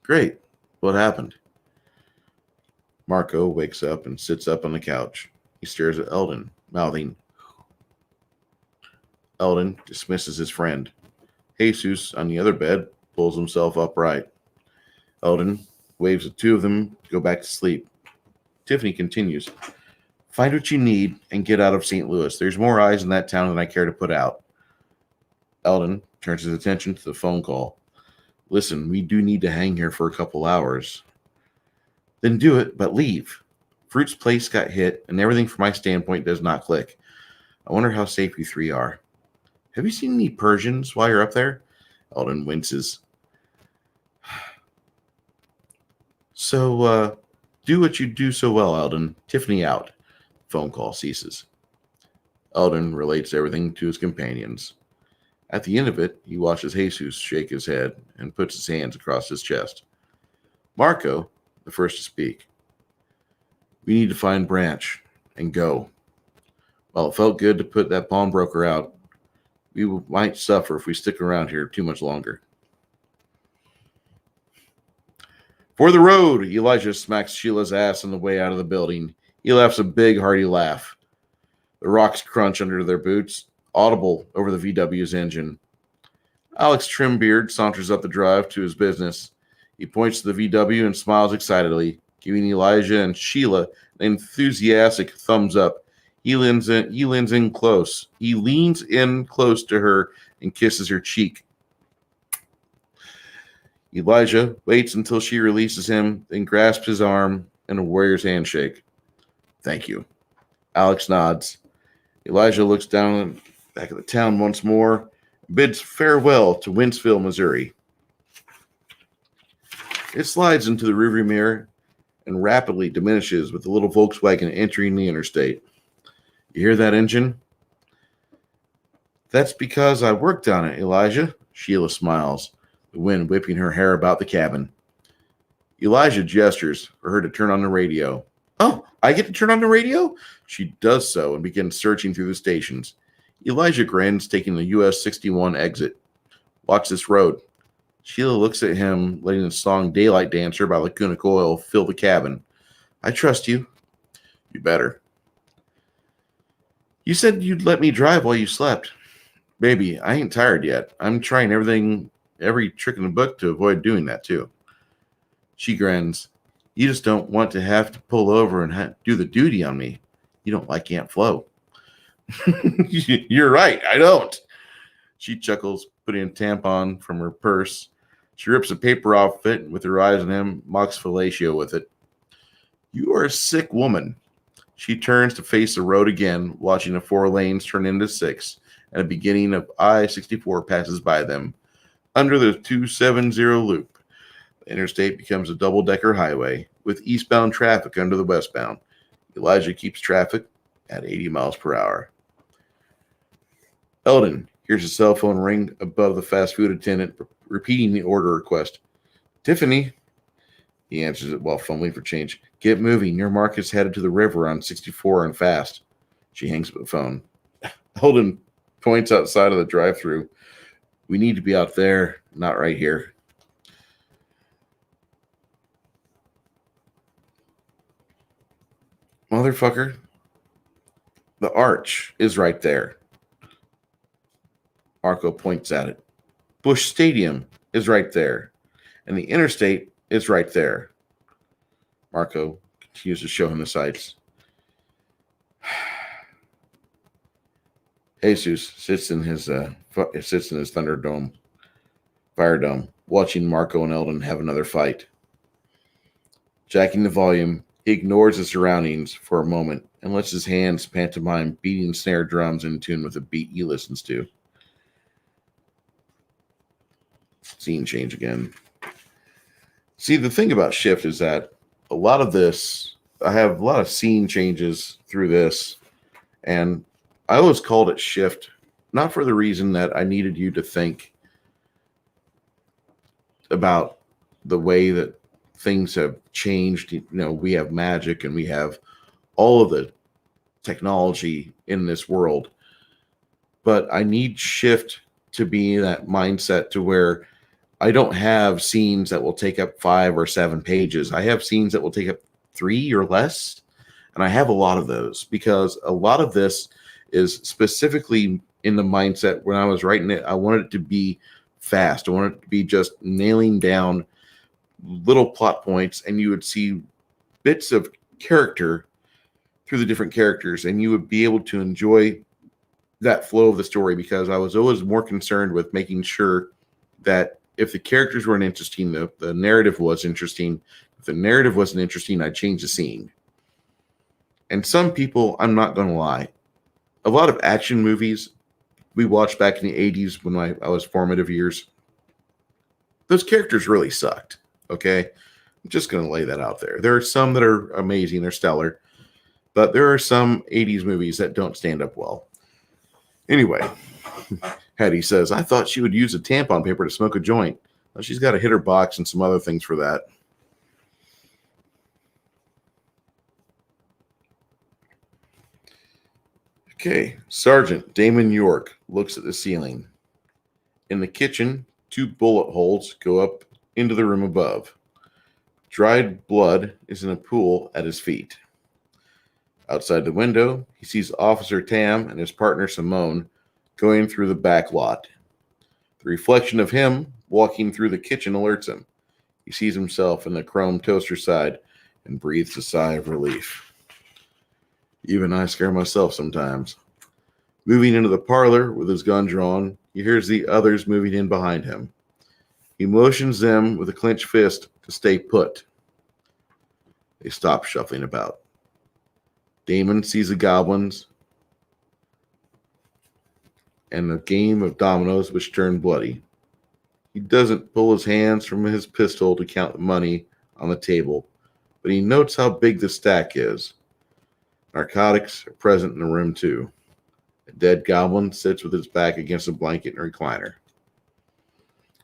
Speaker 1: Great. What happened? Marco wakes up and sits up on the couch. He stares at Eldon, mouthing. Eldon dismisses his friend. Jesus, on the other bed, pulls himself upright. Eldon waves the two of them to go back to sleep. Tiffany continues. Find what you need and get out of St. Louis. There's more eyes in that town than I care to put out. Eldon turns his attention to the phone call. Listen, we do need to hang here for a couple hours. Then do it, but leave. Fruit's place got hit, and everything from my standpoint does not click. I wonder how safe you three are. Have you seen any Persians while you're up there? Eldon winces. So, do what you do so well, Eldon. Tiffany out. Phone call ceases. Eldon relates everything to his companions. At the end of it, he watches Jesus shake his head and puts his hands across his chest. Marco, the first to speak. We need to find Branch and go. While it felt good to put that pawnbroker out, we might suffer if we stick around here too much longer. For the road, Elijah smacks Sheila's ass on the way out of the building. He laughs a big, hearty laugh. The rocks crunch under their boots, audible over the VW's engine. Alex Trimbeard saunters up the drive to his business. He points to the VW and smiles excitedly, giving Elijah and Sheila an enthusiastic thumbs up. He leans in close. He leans in close to her and kisses her cheek. Elijah waits until she releases him, then grasps his arm in a warrior's handshake. Thank you. Alex nods. Elijah looks down back at the town once more, bids farewell to Wentzville, Missouri. It slides into the rearview mirror and rapidly diminishes with the little Volkswagen entering the interstate. You hear that engine? That's because I worked on it, Elijah. Sheila smiles, the wind whipping her hair about the cabin. Elijah gestures for her to turn on the radio. Oh, I get to turn on the radio? She does so and begins searching through the stations. Elijah grins, taking the US 61 exit. Watch this road. Sheila looks at him, letting the song Daylight Dancer by Lacuna Coil fill the cabin. I trust you. You better. You said you'd let me drive while you slept. Baby, I ain't tired yet. I'm trying every trick in the book to avoid doing that too. She grins. You just don't want to have to pull over and do the duty on me. You don't like Aunt Flo. You're right, I don't. She chuckles, putting a tampon from her purse. She rips a paper off it with her eyes on him, mocks fellatio with it. You are a sick woman. She turns to face the road again, watching the 4 lanes turn into 6, and the beginning of I-64 passes by them. Under the 270 loop, the interstate becomes a double-decker highway with eastbound traffic under the westbound. Elijah keeps traffic at 80 miles per hour. Eldon hears a cell phone ring above the fast food attendant, repeating the order request. Tiffany. He answers it while fumbling for change. Get moving. Your mark is headed to the river on 64 and fast. She hangs up the phone. Eldon points outside of the drive-thru. We need to be out there, not right here. Motherfucker, the arch is right there. Marco points at it. Busch Stadium is right there. And the interstate is right there. Marco continues to show him the sights. Jesus sits in his Thunderdome, Fire Dome, watching Marco and Eldon have another fight. Jacking the volume, he ignores the surroundings for a moment and lets his hands pantomime beating snare drums in tune with the beat he listens to. Scene change again. See, the thing about Shift is that a lot of this, I have a lot of scene changes through this, and I always called it Shift, not for the reason that I needed you to think about the way that things have changed. You know, we have magic and we have all of the technology in this world, but I need Shift to be in that mindset to where I don't have scenes that will take up 5 or 7 pages. I have scenes that will take up 3 or less, and I have a lot of those because a lot of this is specifically in the mindset when I was writing it. I wanted it to be fast. I wanted it to be just nailing down little plot points, and you would see bits of character through the different characters, and you would be able to enjoy that flow of the story because I was always more concerned with making sure that if the characters weren't interesting, the narrative was interesting. If the narrative wasn't interesting, I'd change the scene. And some people, I'm not going to lie, a lot of action movies we watched back in the 80s when I was formative years, those characters really sucked, okay? I'm just going to lay that out there. There are some that are amazing, they're stellar, but there are some 80s movies that don't stand up well. Anyway, Hattie says, I thought she would use a tampon paper to smoke a joint. Well, she's got a hitter box and some other things for that. Okay, Sergeant Damon York looks at the ceiling. In the kitchen, 2 bullet holes go up into the room above. Dried blood is in a pool at his feet. Outside the window, he sees Officer Tam and his partner Simone going through the back lot. The reflection of him walking through the kitchen alerts him. He sees himself in the chrome toaster side and breathes a sigh of relief. Even I scare myself sometimes. Moving into the parlor with his gun drawn, he hears the others moving in behind him. He motions them with a clenched fist to stay put. They stop shuffling about. Damon sees the goblins and a game of dominoes which turn bloody. He doesn't pull his hands from his pistol to count the money on the table, but he notes how big the stack is. Narcotics are present in the room too. A dead goblin sits with his back against a blanket in a recliner.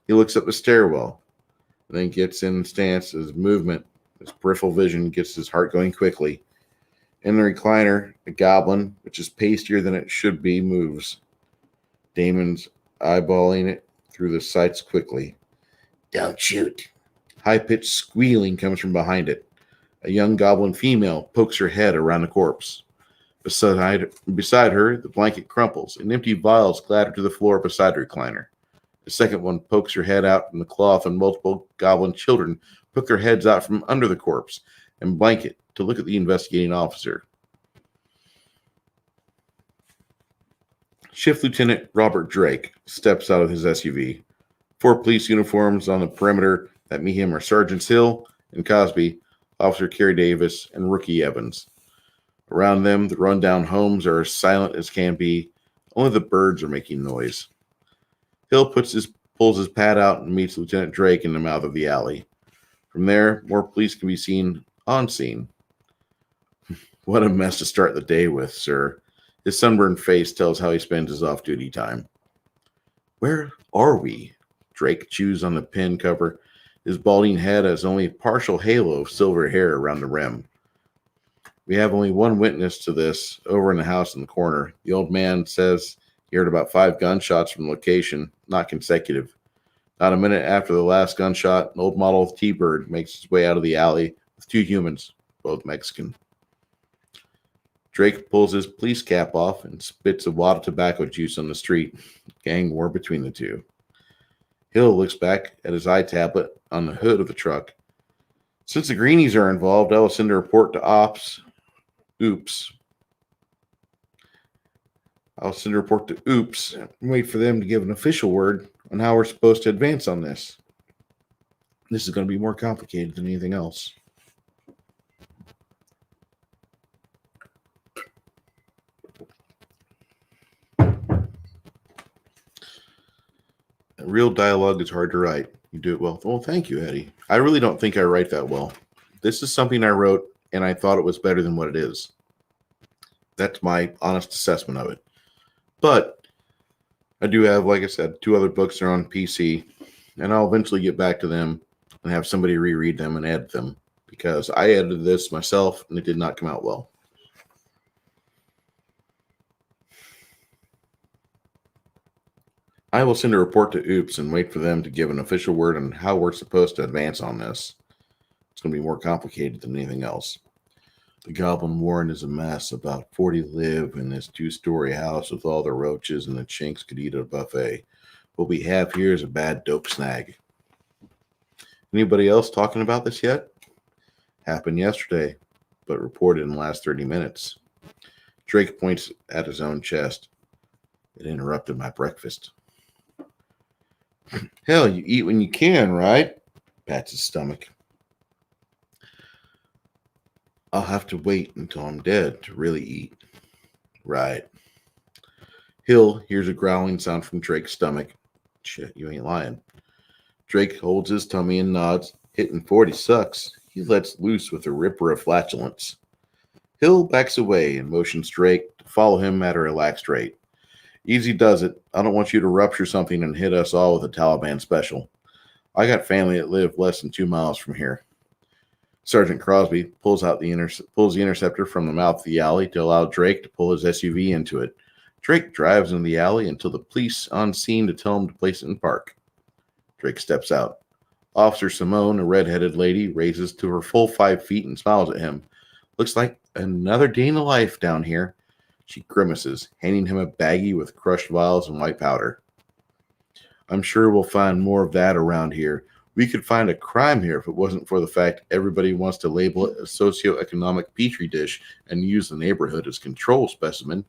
Speaker 1: He looks up the stairwell and then gets in stance. His movement, his peripheral vision gets his heart going quickly. In the recliner, a goblin, which is pastier than it should be, moves. Damon's eyeballing it through the sights quickly. Don't shoot. High-pitched squealing comes from behind it. A young goblin female pokes her head around the corpse. Beside her, the blanket crumples, and empty vials clatter to the floor beside the recliner. The second one pokes her head out from the cloth, and multiple goblin children poke their heads out from under the corpse and blanket to look at the investigating officer. Shift Lieutenant Robert Drake steps out of his SUV. 4 police uniforms on the perimeter that meet him are Sergeants Hill and Cosby, Officer Kerry Davis, and Rookie Evans. Around them, the rundown homes are as silent as can be. Only the birds are making noise. Hill pulls his pad out and meets Lieutenant Drake in the mouth of the alley. From there, more police can be seen on scene. What a mess to start the day with, sir. His sunburned face tells how he spends his off-duty time. Where are we? Drake chews on the pen cover. His balding head has only a partial halo of silver hair around the rim. We have only one witness to this, over in the house in the corner. The old man says He heard about 5 gunshots from the location, not consecutive. Not a minute after the last gunshot, an old model T-Bird makes its way out of the alley with 2 humans, both Mexican. Drake pulls his police cap off and spits a wad of tobacco juice on the street. Gang war between the two. Hill looks back at his eye tablet on the hood of the truck. Since the greenies are involved, I will send a report to Ops. Oops. I'll send a report to Oops and wait for them to give an official word on how we're supposed to advance on this. This is going to be more complicated than anything else. Real dialogue is hard to write. You do it well. Well, thank you, Eddie. I really don't think I write that well. This is something I wrote, and I thought it was better than what it is. That's my honest assessment of it. But I do have, like I said, 2 other books that are on PC, and I'll eventually get back to them and have somebody reread them and edit them, because I edited this myself, and it did not come out well. I will send a report to Oops and wait for them to give an official word on how we're supposed to advance on this. It's going to be more complicated than anything else. The Goblin Warren is a mess. About 40 live in this 2-story house with all the roaches, and the chinks could eat at a buffet. What we have here is a bad dope snag. Anybody else talking about this yet? Happened yesterday, but reported in the last 30 minutes. Drake points at his own chest. It interrupted my breakfast. Hell, you eat when you can, right? Pats his stomach. I'll have to wait until I'm dead to really eat. Right. Hill hears a growling sound from Drake's stomach. Shit, you ain't lying. Drake holds his tummy and nods. Hitting 40 sucks. He lets loose with a ripper of flatulence. Hill backs away and motions Drake to follow him at a relaxed rate. Easy does it. I don't want you to rupture something and hit us all with a Taliban special. I got family that live less than 2 miles from here. Sergeant Crosby pulls the interceptor from the mouth of the alley to allow Drake to pull his SUV into it. Drake drives into the alley until the police on scene to tell him to place it in park. Drake steps out. Officer Simone, a red-headed lady, raises to her full 5 feet and smiles at him. Looks like another day in the life down here. She grimaces, handing him a baggie with crushed vials and white powder. I'm sure we'll find more of that around here. We could find a crime here if it wasn't for the fact everybody wants to label it a socioeconomic petri dish and use the neighborhood as control specimen.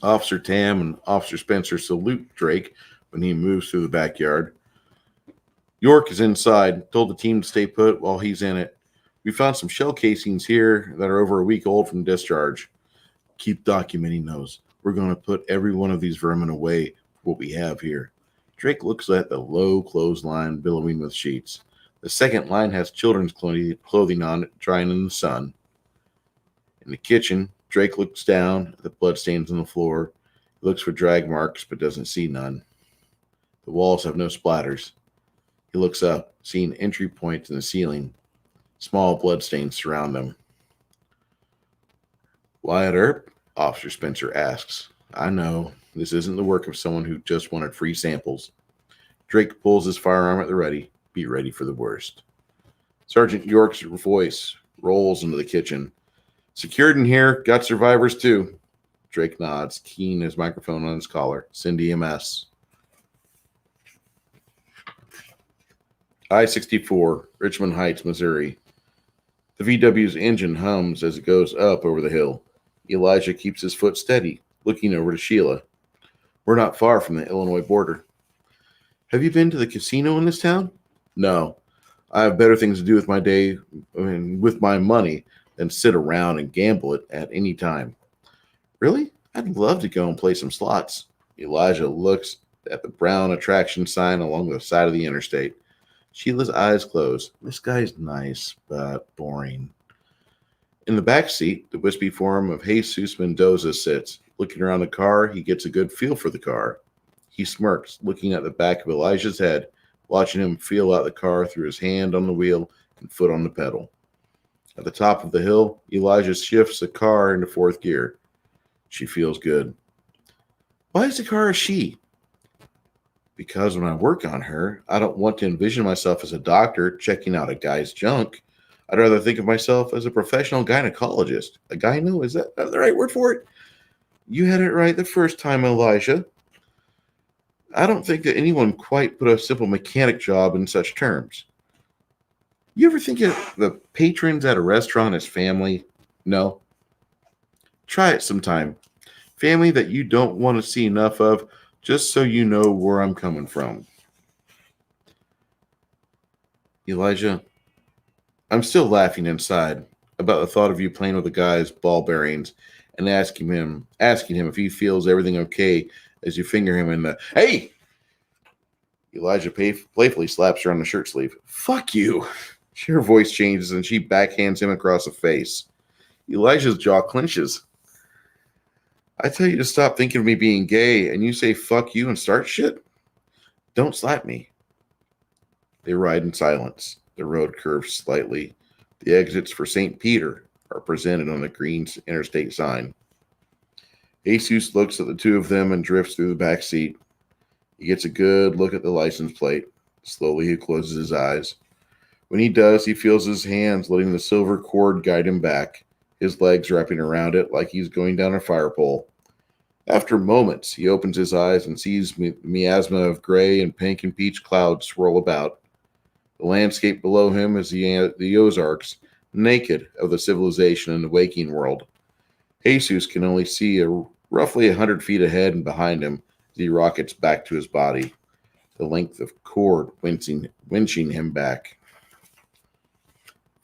Speaker 1: Officer Tam and Officer Spencer salute Drake when he moves through the backyard. York is inside, told the team to stay put while he's in it. We found some shell casings here that are over a week old from discharge. Keep documenting those. We're going to put every one of these vermin away for what we have here. Drake looks at the low clothesline billowing with sheets. The second line has children's clothing on it, drying in the sun. In the kitchen, Drake looks down at the bloodstains on the floor. He looks for drag marks, but doesn't see none. The walls have no splatters. He looks up, seeing entry points in the ceiling. Small bloodstains surround them. Wyatt Earp? Officer Spencer asks. I know. This isn't the work of someone who just wanted free samples. Drake pulls his firearm at the ready. Be ready for the worst. Sergeant York's voice rolls into the kitchen. Secured in here. Got survivors too. Drake nods, keying his microphone on his collar. Send EMS. I-64, Richmond Heights, Missouri. The VW's engine hums as it goes up over the hill. Elijah keeps his foot steady, looking over to Sheila. We're not far from the Illinois border. Have you been to the casino in this town? No. I have better things to do with my day and with my money than sit around and gamble it at any time. Really? I'd love to go and play some slots. Elijah looks at the brown attraction sign along the side of the interstate. Sheila's eyes close. This guy's nice, but boring. In the back seat, the wispy form of Jesus Mendoza sits. Looking around the car, he gets a good feel for the car. He smirks, looking at the back of Elijah's head, watching him feel out the car through his hand on the wheel and foot on the pedal. At the top of the hill, Elijah shifts the car into 4th gear. She feels good. Why is the car a she? Because when I work on her, I don't want to envision myself as a doctor checking out a guy's junk. I'd rather think of myself as a professional gynecologist. A gyno, is that the right word for it? You had it right the first time, Elijah. I don't think that anyone quite put a simple mechanic job in such terms. You ever think of the patrons at a restaurant as family? No. Try it sometime. Family that you don't want to see enough of, just so you know where I'm coming from. Elijah, I'm still laughing inside about the thought of you playing with the guy's ball bearings and asking him if he feels everything okay as you finger him in the hey. Elijah playfully slaps her on the shirt sleeve. Fuck you. Her voice changes and she backhands him across the face. Elijah's jaw clenches. I tell you to stop thinking of me being gay and you say fuck you and start shit? Don't slap me. They ride in silence. The road curves slightly. The exits for St. Peter are presented on the green interstate sign. Jesus looks at the two of them and drifts through the back seat. He gets a good look at the license plate. Slowly he closes his eyes. When he does, he feels his hands letting the silver cord guide him back, his legs wrapping around it like he's going down a fire pole. After moments, he opens his eyes and sees the miasma of gray and pink and peach clouds swirl about. The landscape below him is the Ozarks, naked of the civilization in the waking world. Jesus can only see roughly 100 feet ahead and behind him as he rockets back to his body, the length of cord winching him back.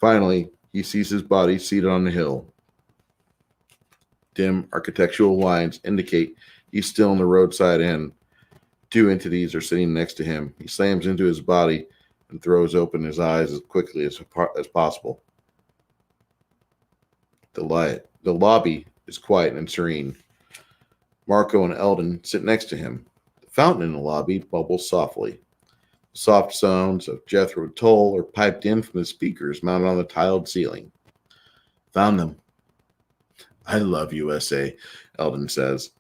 Speaker 1: Finally, he sees his body seated on the hill. Dim architectural lines indicate he's still in the roadside inn. Two entities are sitting next to him. He slams into his body and throws open his eyes as quickly as possible. The lobby is quiet and serene. Marco and Eldon sit next to him. The fountain in the lobby bubbles softly. The soft sounds of Jethro Tull are piped in from the speakers mounted on the tiled ceiling. Found them. I love USA, Eldon says.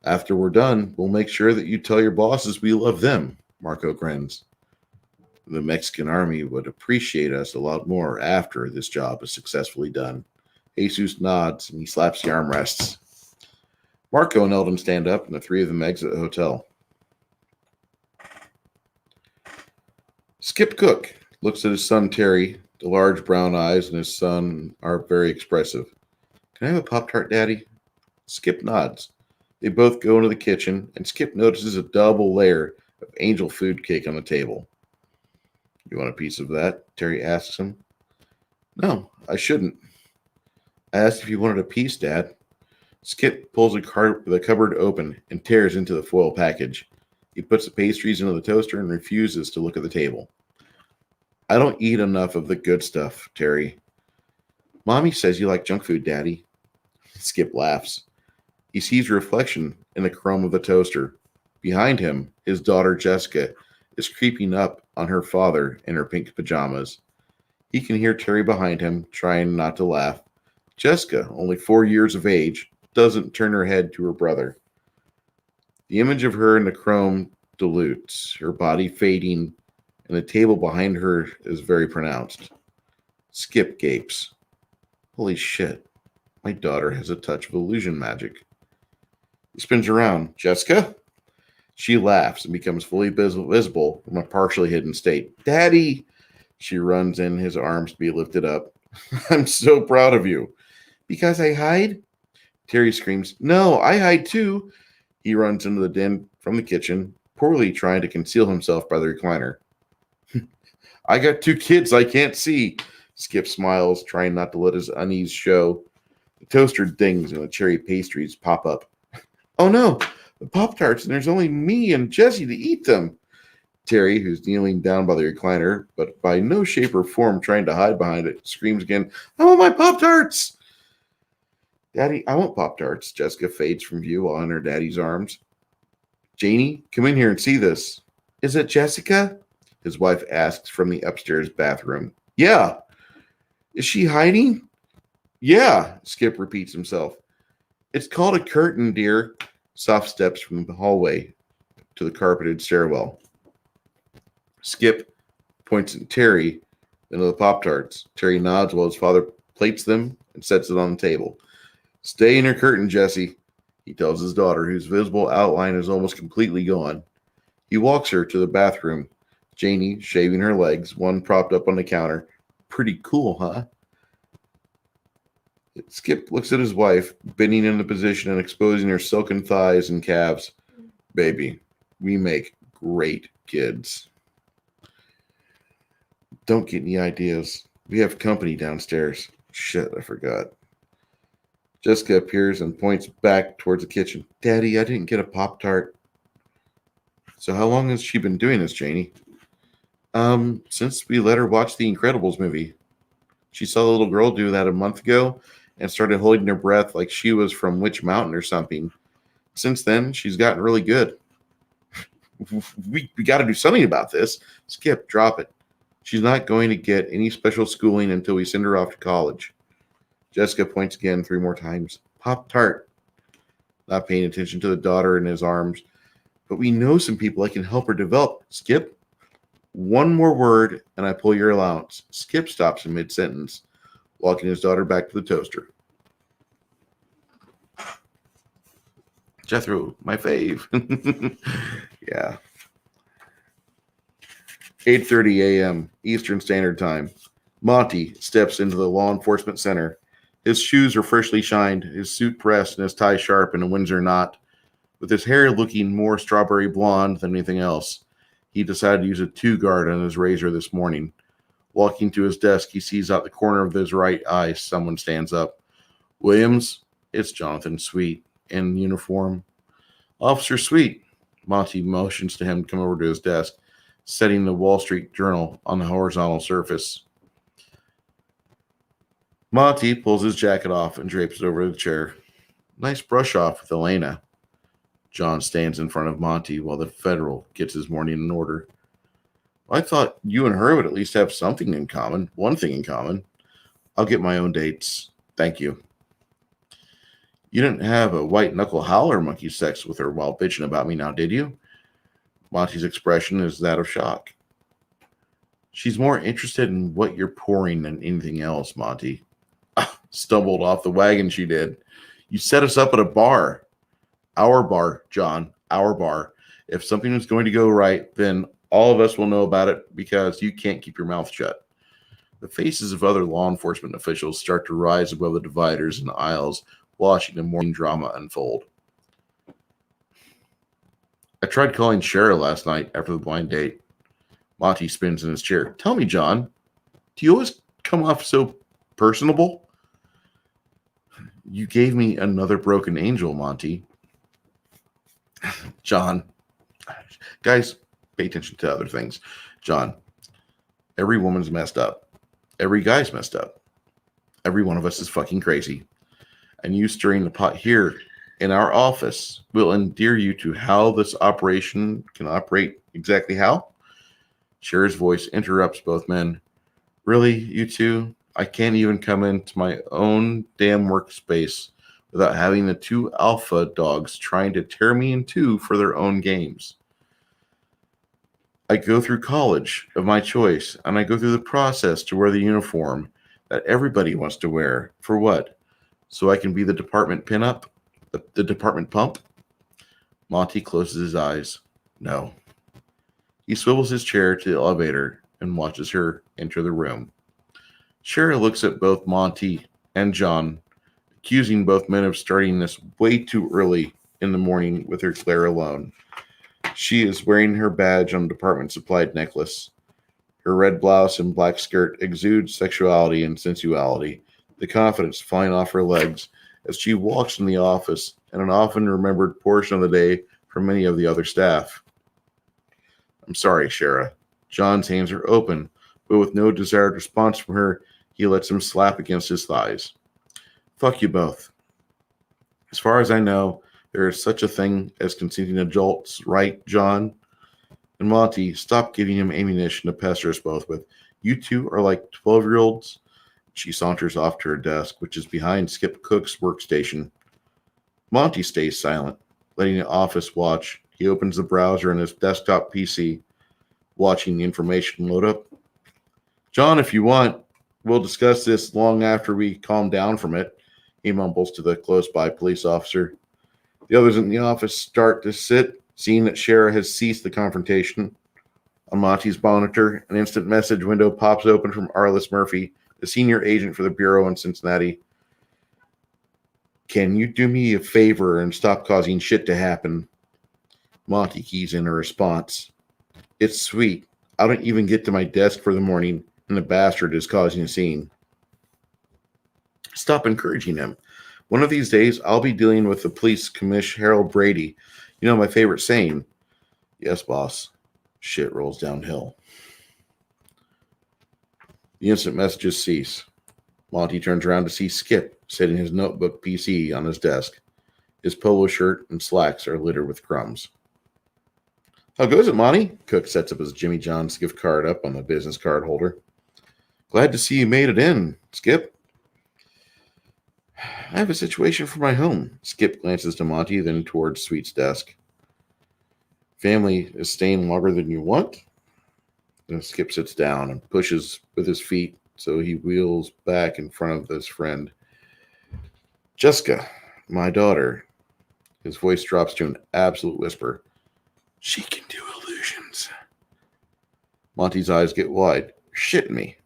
Speaker 1: After we're done, we'll make sure that you tell your bosses we love them, Marco grins. The Mexican army would appreciate us a lot more after this job is successfully done. Jesus nods and he slaps the armrests. Marco and Eldon stand up and the three of them exit the hotel. Skip Cook looks at his son Terry. The large brown eyes in his son are very expressive. Can I have a Pop-Tart, Daddy? Skip nods. They both go into the kitchen, and Skip notices a double layer of angel food cake on the table. You want a piece of that? Terry asks him. No, I shouldn't. I asked if you wanted a piece, Dad. Skip pulls the cupboard open and tears into the foil package. He puts the pastries into the toaster and refuses to look at the table. I don't eat enough of the good stuff, Terry. Mommy says you like junk food, Daddy. Skip laughs. He sees a reflection in the chrome of the toaster. Behind him, his daughter Jessica is creeping up on her father in her pink pajamas. He can hear Terry behind him, trying not to laugh. Jessica, only 4 years of age, doesn't turn her head to her brother. The image of her in the chrome dilutes, her body fading, and the table behind her is very pronounced. Skip gapes. Holy shit. My daughter has a touch of illusion magic. He spins around. Jessica? She laughs and becomes fully visible from a partially hidden state. Daddy! She runs in his arms to be lifted up. I'm so proud of you. Because I hide? Terry screams, No, I hide too. He runs into the den from the kitchen, poorly trying to conceal himself by the recliner. I got 2 kids I can't see. Skip smiles, trying not to let his unease show. The toaster dings and the cherry pastries pop up. Oh no, the Pop-Tarts, and there's only me and Jessie to eat them. Terry, who's kneeling down by the recliner, but by no shape or form trying to hide behind it, screams again, I want my Pop-Tarts! Daddy, I want Pop-Tarts. Jessica fades from view while in her daddy's arms. Janie, come in here and see this. Is it Jessica? His wife asks from the upstairs bathroom. Yeah. Is she hiding? Yeah, Skip repeats himself. It's called a curtain, dear. Soft steps from the hallway to the carpeted stairwell. Skip points at Terry into the Pop Tarts. Terry nods while his father plates them and sets it on the table. Stay in your curtain, Jesse, he tells his daughter, whose visible outline is almost completely gone. He walks her to the bathroom. Janie shaving her legs, one propped up on the counter. Pretty cool, huh? Skip looks at his wife, bending into position and exposing her silken thighs and calves. Baby, we make great kids. Don't get any ideas. We have company downstairs. Shit, I forgot. Jessica appears and points back towards the kitchen. Daddy, I didn't get a Pop-Tart. So how long has she been doing this, Janie? Since we let her watch the Incredibles movie. She saw the little girl do that a month ago and started holding her breath like she was from Witch Mountain or something. Since then, she's gotten really good. We got to do something about this. Skip, drop it. She's not going to get any special schooling until we send her off to college. Jessica points again 3 more times. Pop-Tart. Not paying attention to the daughter in his arms. But we know some people that can help her develop. Skip, one more word and I pull your allowance. Skip stops in mid-sentence, walking his daughter back to the toaster. Jethro, my fave. Yeah. 8:30 a.m. Eastern Standard Time. Monty steps into the law enforcement center. His shoes are freshly shined, his suit pressed, and his tie sharp in a Windsor knot. With his hair looking more strawberry blonde than anything else, he decided to use a 2-guard on his razor this morning. Walking to his desk, he sees out the corner of his right eye someone stands up. Williams, it's Jonathan Sweet, in uniform. Officer Sweet. Monty motions to him to come over to his desk, setting the Wall Street Journal on the horizontal surface. Monty pulls his jacket off and drapes it over the chair. Nice brush off with Elena. John stands in front of Monty while the Federal gets his morning in order. I thought you and her would at least have something in common, one thing in common. I'll get my own dates. Thank you. You didn't have a white-knuckle howler monkey sex with her while bitching about me now, did you? Monty's expression is that of shock. She's more interested in what you're pouring than anything else, Monty. Stumbled off the wagon, she did. You set us up at a bar. Our bar, John, our bar. If something is going to go right, then all of us will know about it because you can't keep your mouth shut. The faces of other law enforcement officials start to rise above the dividers and aisles, watching the morning drama unfold. I tried calling Shara last night after the blind date. Monty spins in his chair. Tell me, John, do you always come off so personable? You gave me another broken angel, Monty. John, guys, pay attention to other things. John, every woman's messed up. Every guy's messed up. Every one of us is fucking crazy. And you stirring the pot here in our office will endear you to how this operation can operate exactly how? Cher's voice interrupts both men. Really, you two? I can't even come into my own damn workspace without having the 2 alpha dogs trying to tear me in 2 for their own games. I go through college of my choice, and I go through the process to wear the uniform that everybody wants to wear. For what? So I can be the department pinup? The department pump? Monty closes his eyes. No. He swivels his chair to the elevator and watches her enter the room. Shara looks at both Monty and John, accusing both men of starting this way too early in the morning with her Claire alone. She is wearing her badge on a department-supplied necklace. Her red blouse and black skirt exude sexuality and sensuality, the confidence flying off her legs as she walks in the office and an often-remembered portion of the day for many of the other staff. I'm sorry, Shara. John's hands are open, but with no desired response from her, he lets him slap against his thighs. Fuck you both. As far as I know, there is such a thing as consenting adults, right, John? And Monty, stop giving him ammunition to pester us both with. You two are like 12-year-olds. She saunters off to her desk, which is behind Skip Cook's workstation. Monty stays silent, letting the office watch. He opens the browser on his desktop PC, watching the information load up. John, if you want, we'll discuss this long after we calm down from it, he mumbles to the close by police officer. The others in the office start to sit, seeing that Shara has ceased the confrontation. On Monty's monitor, an instant message window pops open from Arliss Murphy, the senior agent for the Bureau in Cincinnati. Can you do me a favor and stop causing shit to happen? Monty keys in a response. It's sweet. I don't even get to my desk for the morning, and the bastard is causing a scene. Stop encouraging him. One of these days, I'll be dealing with the police commissioner Harold Brady. You know my favorite saying. Yes, boss. Shit rolls downhill. The instant messages cease. Monty turns around to see Skip sitting his notebook PC on his desk. His polo shirt and slacks are littered with crumbs. How goes it, Monty? Cook sets up his Jimmy John's gift card up on the business card holder. Glad to see you made it in, Skip. I have a situation for my home. Skip glances to Monty, then towards Sweet's desk. Family is staying longer than you want? And Skip sits down and pushes with his feet so he wheels back in front of his friend. Jessica, my daughter. His voice drops to an absolute whisper. She can do illusions. Monty's eyes get wide. You're shitting me.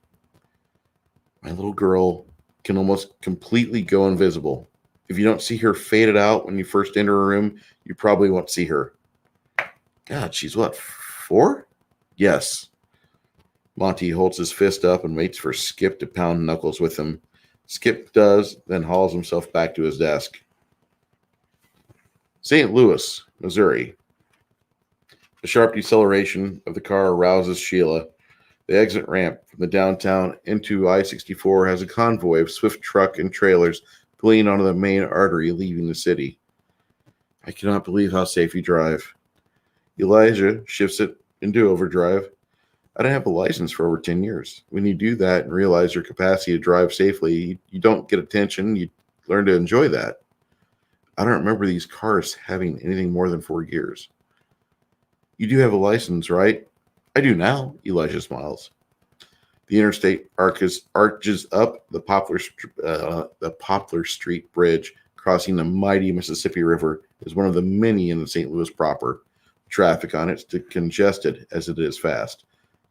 Speaker 1: My little girl can almost completely go invisible. If you don't see her faded out when you first enter a room, you probably won't see her. God, she's what, 4? Yes. Monty holds his fist up and waits for Skip to pound knuckles with him. Skip does, then hauls himself back to his desk. St. Louis, Missouri. The sharp deceleration of the car arouses Sheila. The exit ramp from the downtown into I-64 has a convoy of swift truck and trailers pulling onto the main artery leaving the city. I cannot believe how safe you drive. Elijah shifts it into overdrive. I didn't have a license for over 10 years. When you do that and realize your capacity to drive safely, you don't get attention. You learn to enjoy that. I don't remember these cars having anything more than 4 gears. You do have a license, right? I do now, Elijah smiles. The interstate arches up the Poplar Street Bridge, crossing the mighty Mississippi River, is one of the many in the St. Louis proper. Traffic on it's congested as it is fast.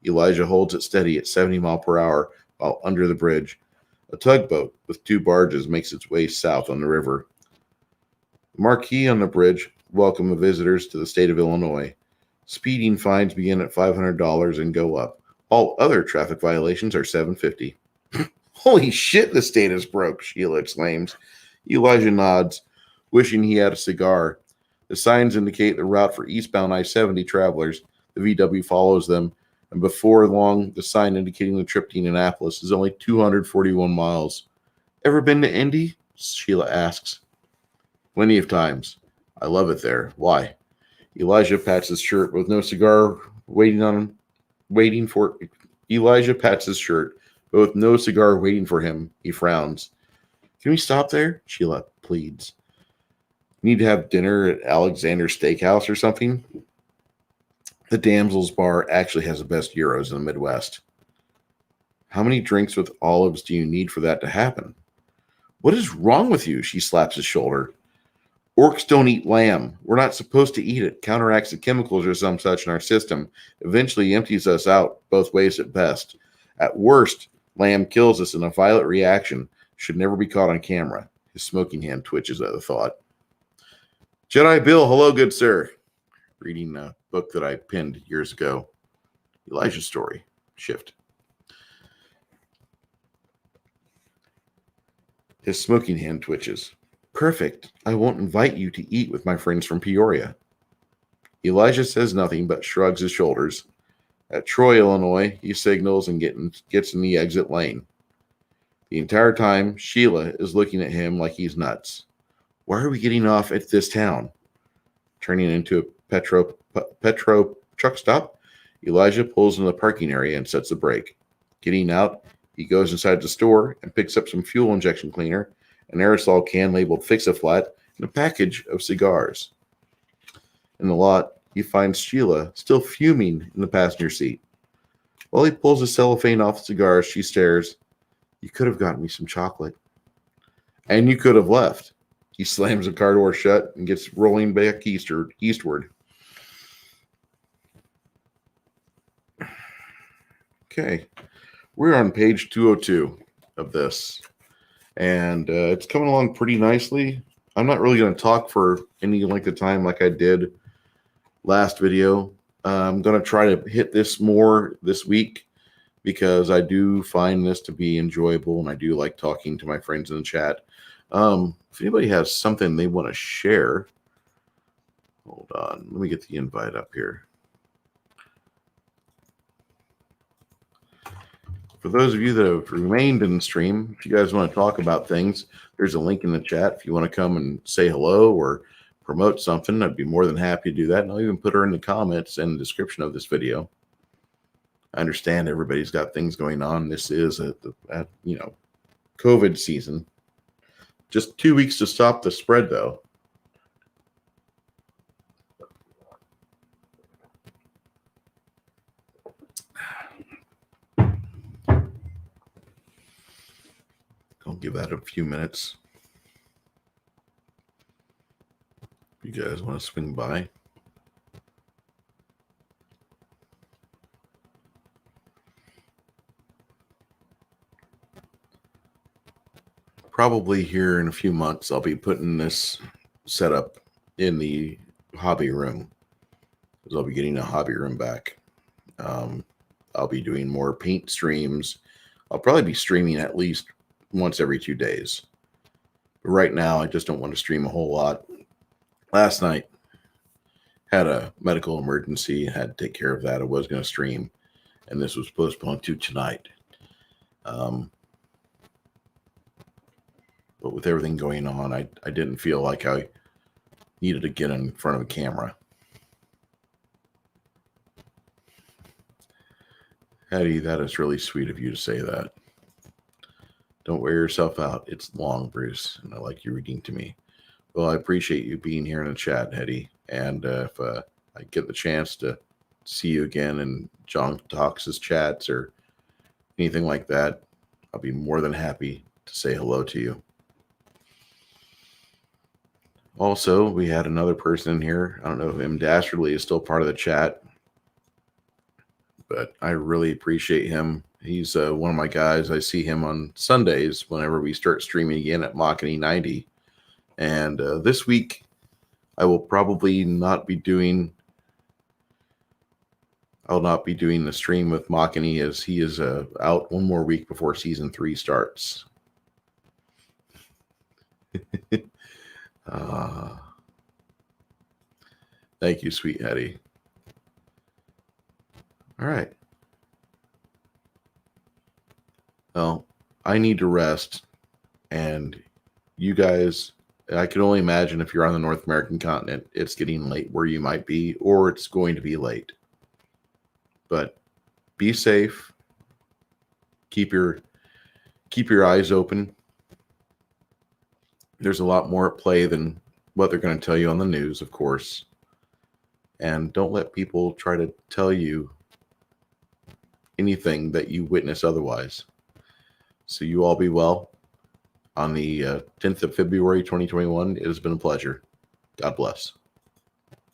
Speaker 1: Elijah holds it steady at 70 miles per hour while under the bridge. A tugboat with 2 barges makes its way south on the river. The marquee on the bridge welcomes the visitors to the state of Illinois. Speeding fines begin at $500 and go up. All other traffic violations are $750. Holy shit, the state is broke, Sheila exclaims. Elijah nods, wishing he had a cigar. The signs indicate the route for eastbound I-70 travelers. The VW follows them, and before long, the sign indicating the trip to Indianapolis is only 241 miles. Ever been to Indy? Sheila asks. Plenty of times. I love it there. Why? Elijah pats his shirt with no cigar Elijah pats his shirt, but with no cigar waiting for him, he frowns. Can we stop there? Sheila pleads. Need to have dinner at Alexander's Steakhouse or something? The Damsel's Bar actually has the best gyros in the Midwest. How many drinks with olives do you need for that to happen? What is wrong with you? She slaps his shoulder. Orcs don't eat lamb. We're not supposed to eat it. Counteracts the chemicals or some such in our system. Eventually empties us out, both ways at best. At worst, lamb kills us in a violent reaction. Should never be caught on camera. His smoking hand twitches at the thought. Jedi Bill, hello, good sir. Reading a book that I penned years ago. Elijah's story. Shift. His smoking hand twitches. Perfect. I won't invite you to eat with my friends from Peoria. Elijah says nothing but shrugs his shoulders. At Troy, Illinois, he signals and gets in the exit lane. The entire time, Sheila is looking at him like he's nuts. Why are we getting off at this town? Turning into a Petro truck stop, Elijah pulls into the parking area and sets the brake. Getting out, he goes inside the store and picks up some fuel injection cleaner, an aerosol can labeled Fix-A-Flat, and a package of cigars. In the lot, he finds Sheila still fuming in the passenger seat. While he pulls the cellophane off the cigars, she stares. You could have gotten me some chocolate. And you could have left. He slams the car door shut and gets rolling back eastward. Okay. We're on page 202 of this. And it's coming along pretty nicely. I'm not really going to talk for any length of time like I did last video. I'm going to try to hit this more this week because I do find this to be enjoyable and I do like talking to my friends in the chat. If anybody has something they want to share, hold on. Let me get the invite up here. For those of you that have remained in the stream, if you guys want to talk about things, there's a link in the chat. If you want to come and say hello or promote something, I'd be more than happy to do that. And I'll even put her in the comments and the description of this video. I understand everybody's got things going on. This is a COVID season. Just 2 weeks to stop the spread, though. I'll give that a few minutes. If you guys want to swing by. Probably here in a few months, I'll be putting this setup in the hobby room. Because I'll be getting a hobby room back. I'll be doing more paint streams. I'll probably be streaming at least once every 2 days. But right now, I just don't want to stream a whole lot. Last night, had a medical emergency. Had to take care of that. I was going to stream. And this was postponed to tonight. But with everything going on, I didn't feel like I needed to get in front of a camera. Hetty, that is really sweet of you to say that. Don't wear yourself out. It's long, Bruce, and I like you reading to me. Well, I appreciate you being here in the chat, Hetty. And if I get the chance to see you again in John Talks' chats or anything like that, I'll be more than happy to say hello to you. Also, we had another person in here. I don't know if M. Dastardly is still part of the chat, but I really appreciate him. He's one of my guys. I see him on Sundays whenever we start streaming again at Machiny 90. And this week, I will probably not be doing. I'll not be doing the stream with Machiny as he is out one more week before season 3 starts. Thank you, sweet Hetty. All right. Well, I need to rest, and you guys, I can only imagine if you're on the North American continent, it's getting late where you might be, or it's going to be late. But be safe. Keep your eyes open. There's a lot more at play than what they're going to tell you on the news, of course. And don't let people try to tell you anything that you witness otherwise. So you all be well. On the 10th of February, 2021, it has been a pleasure. God bless.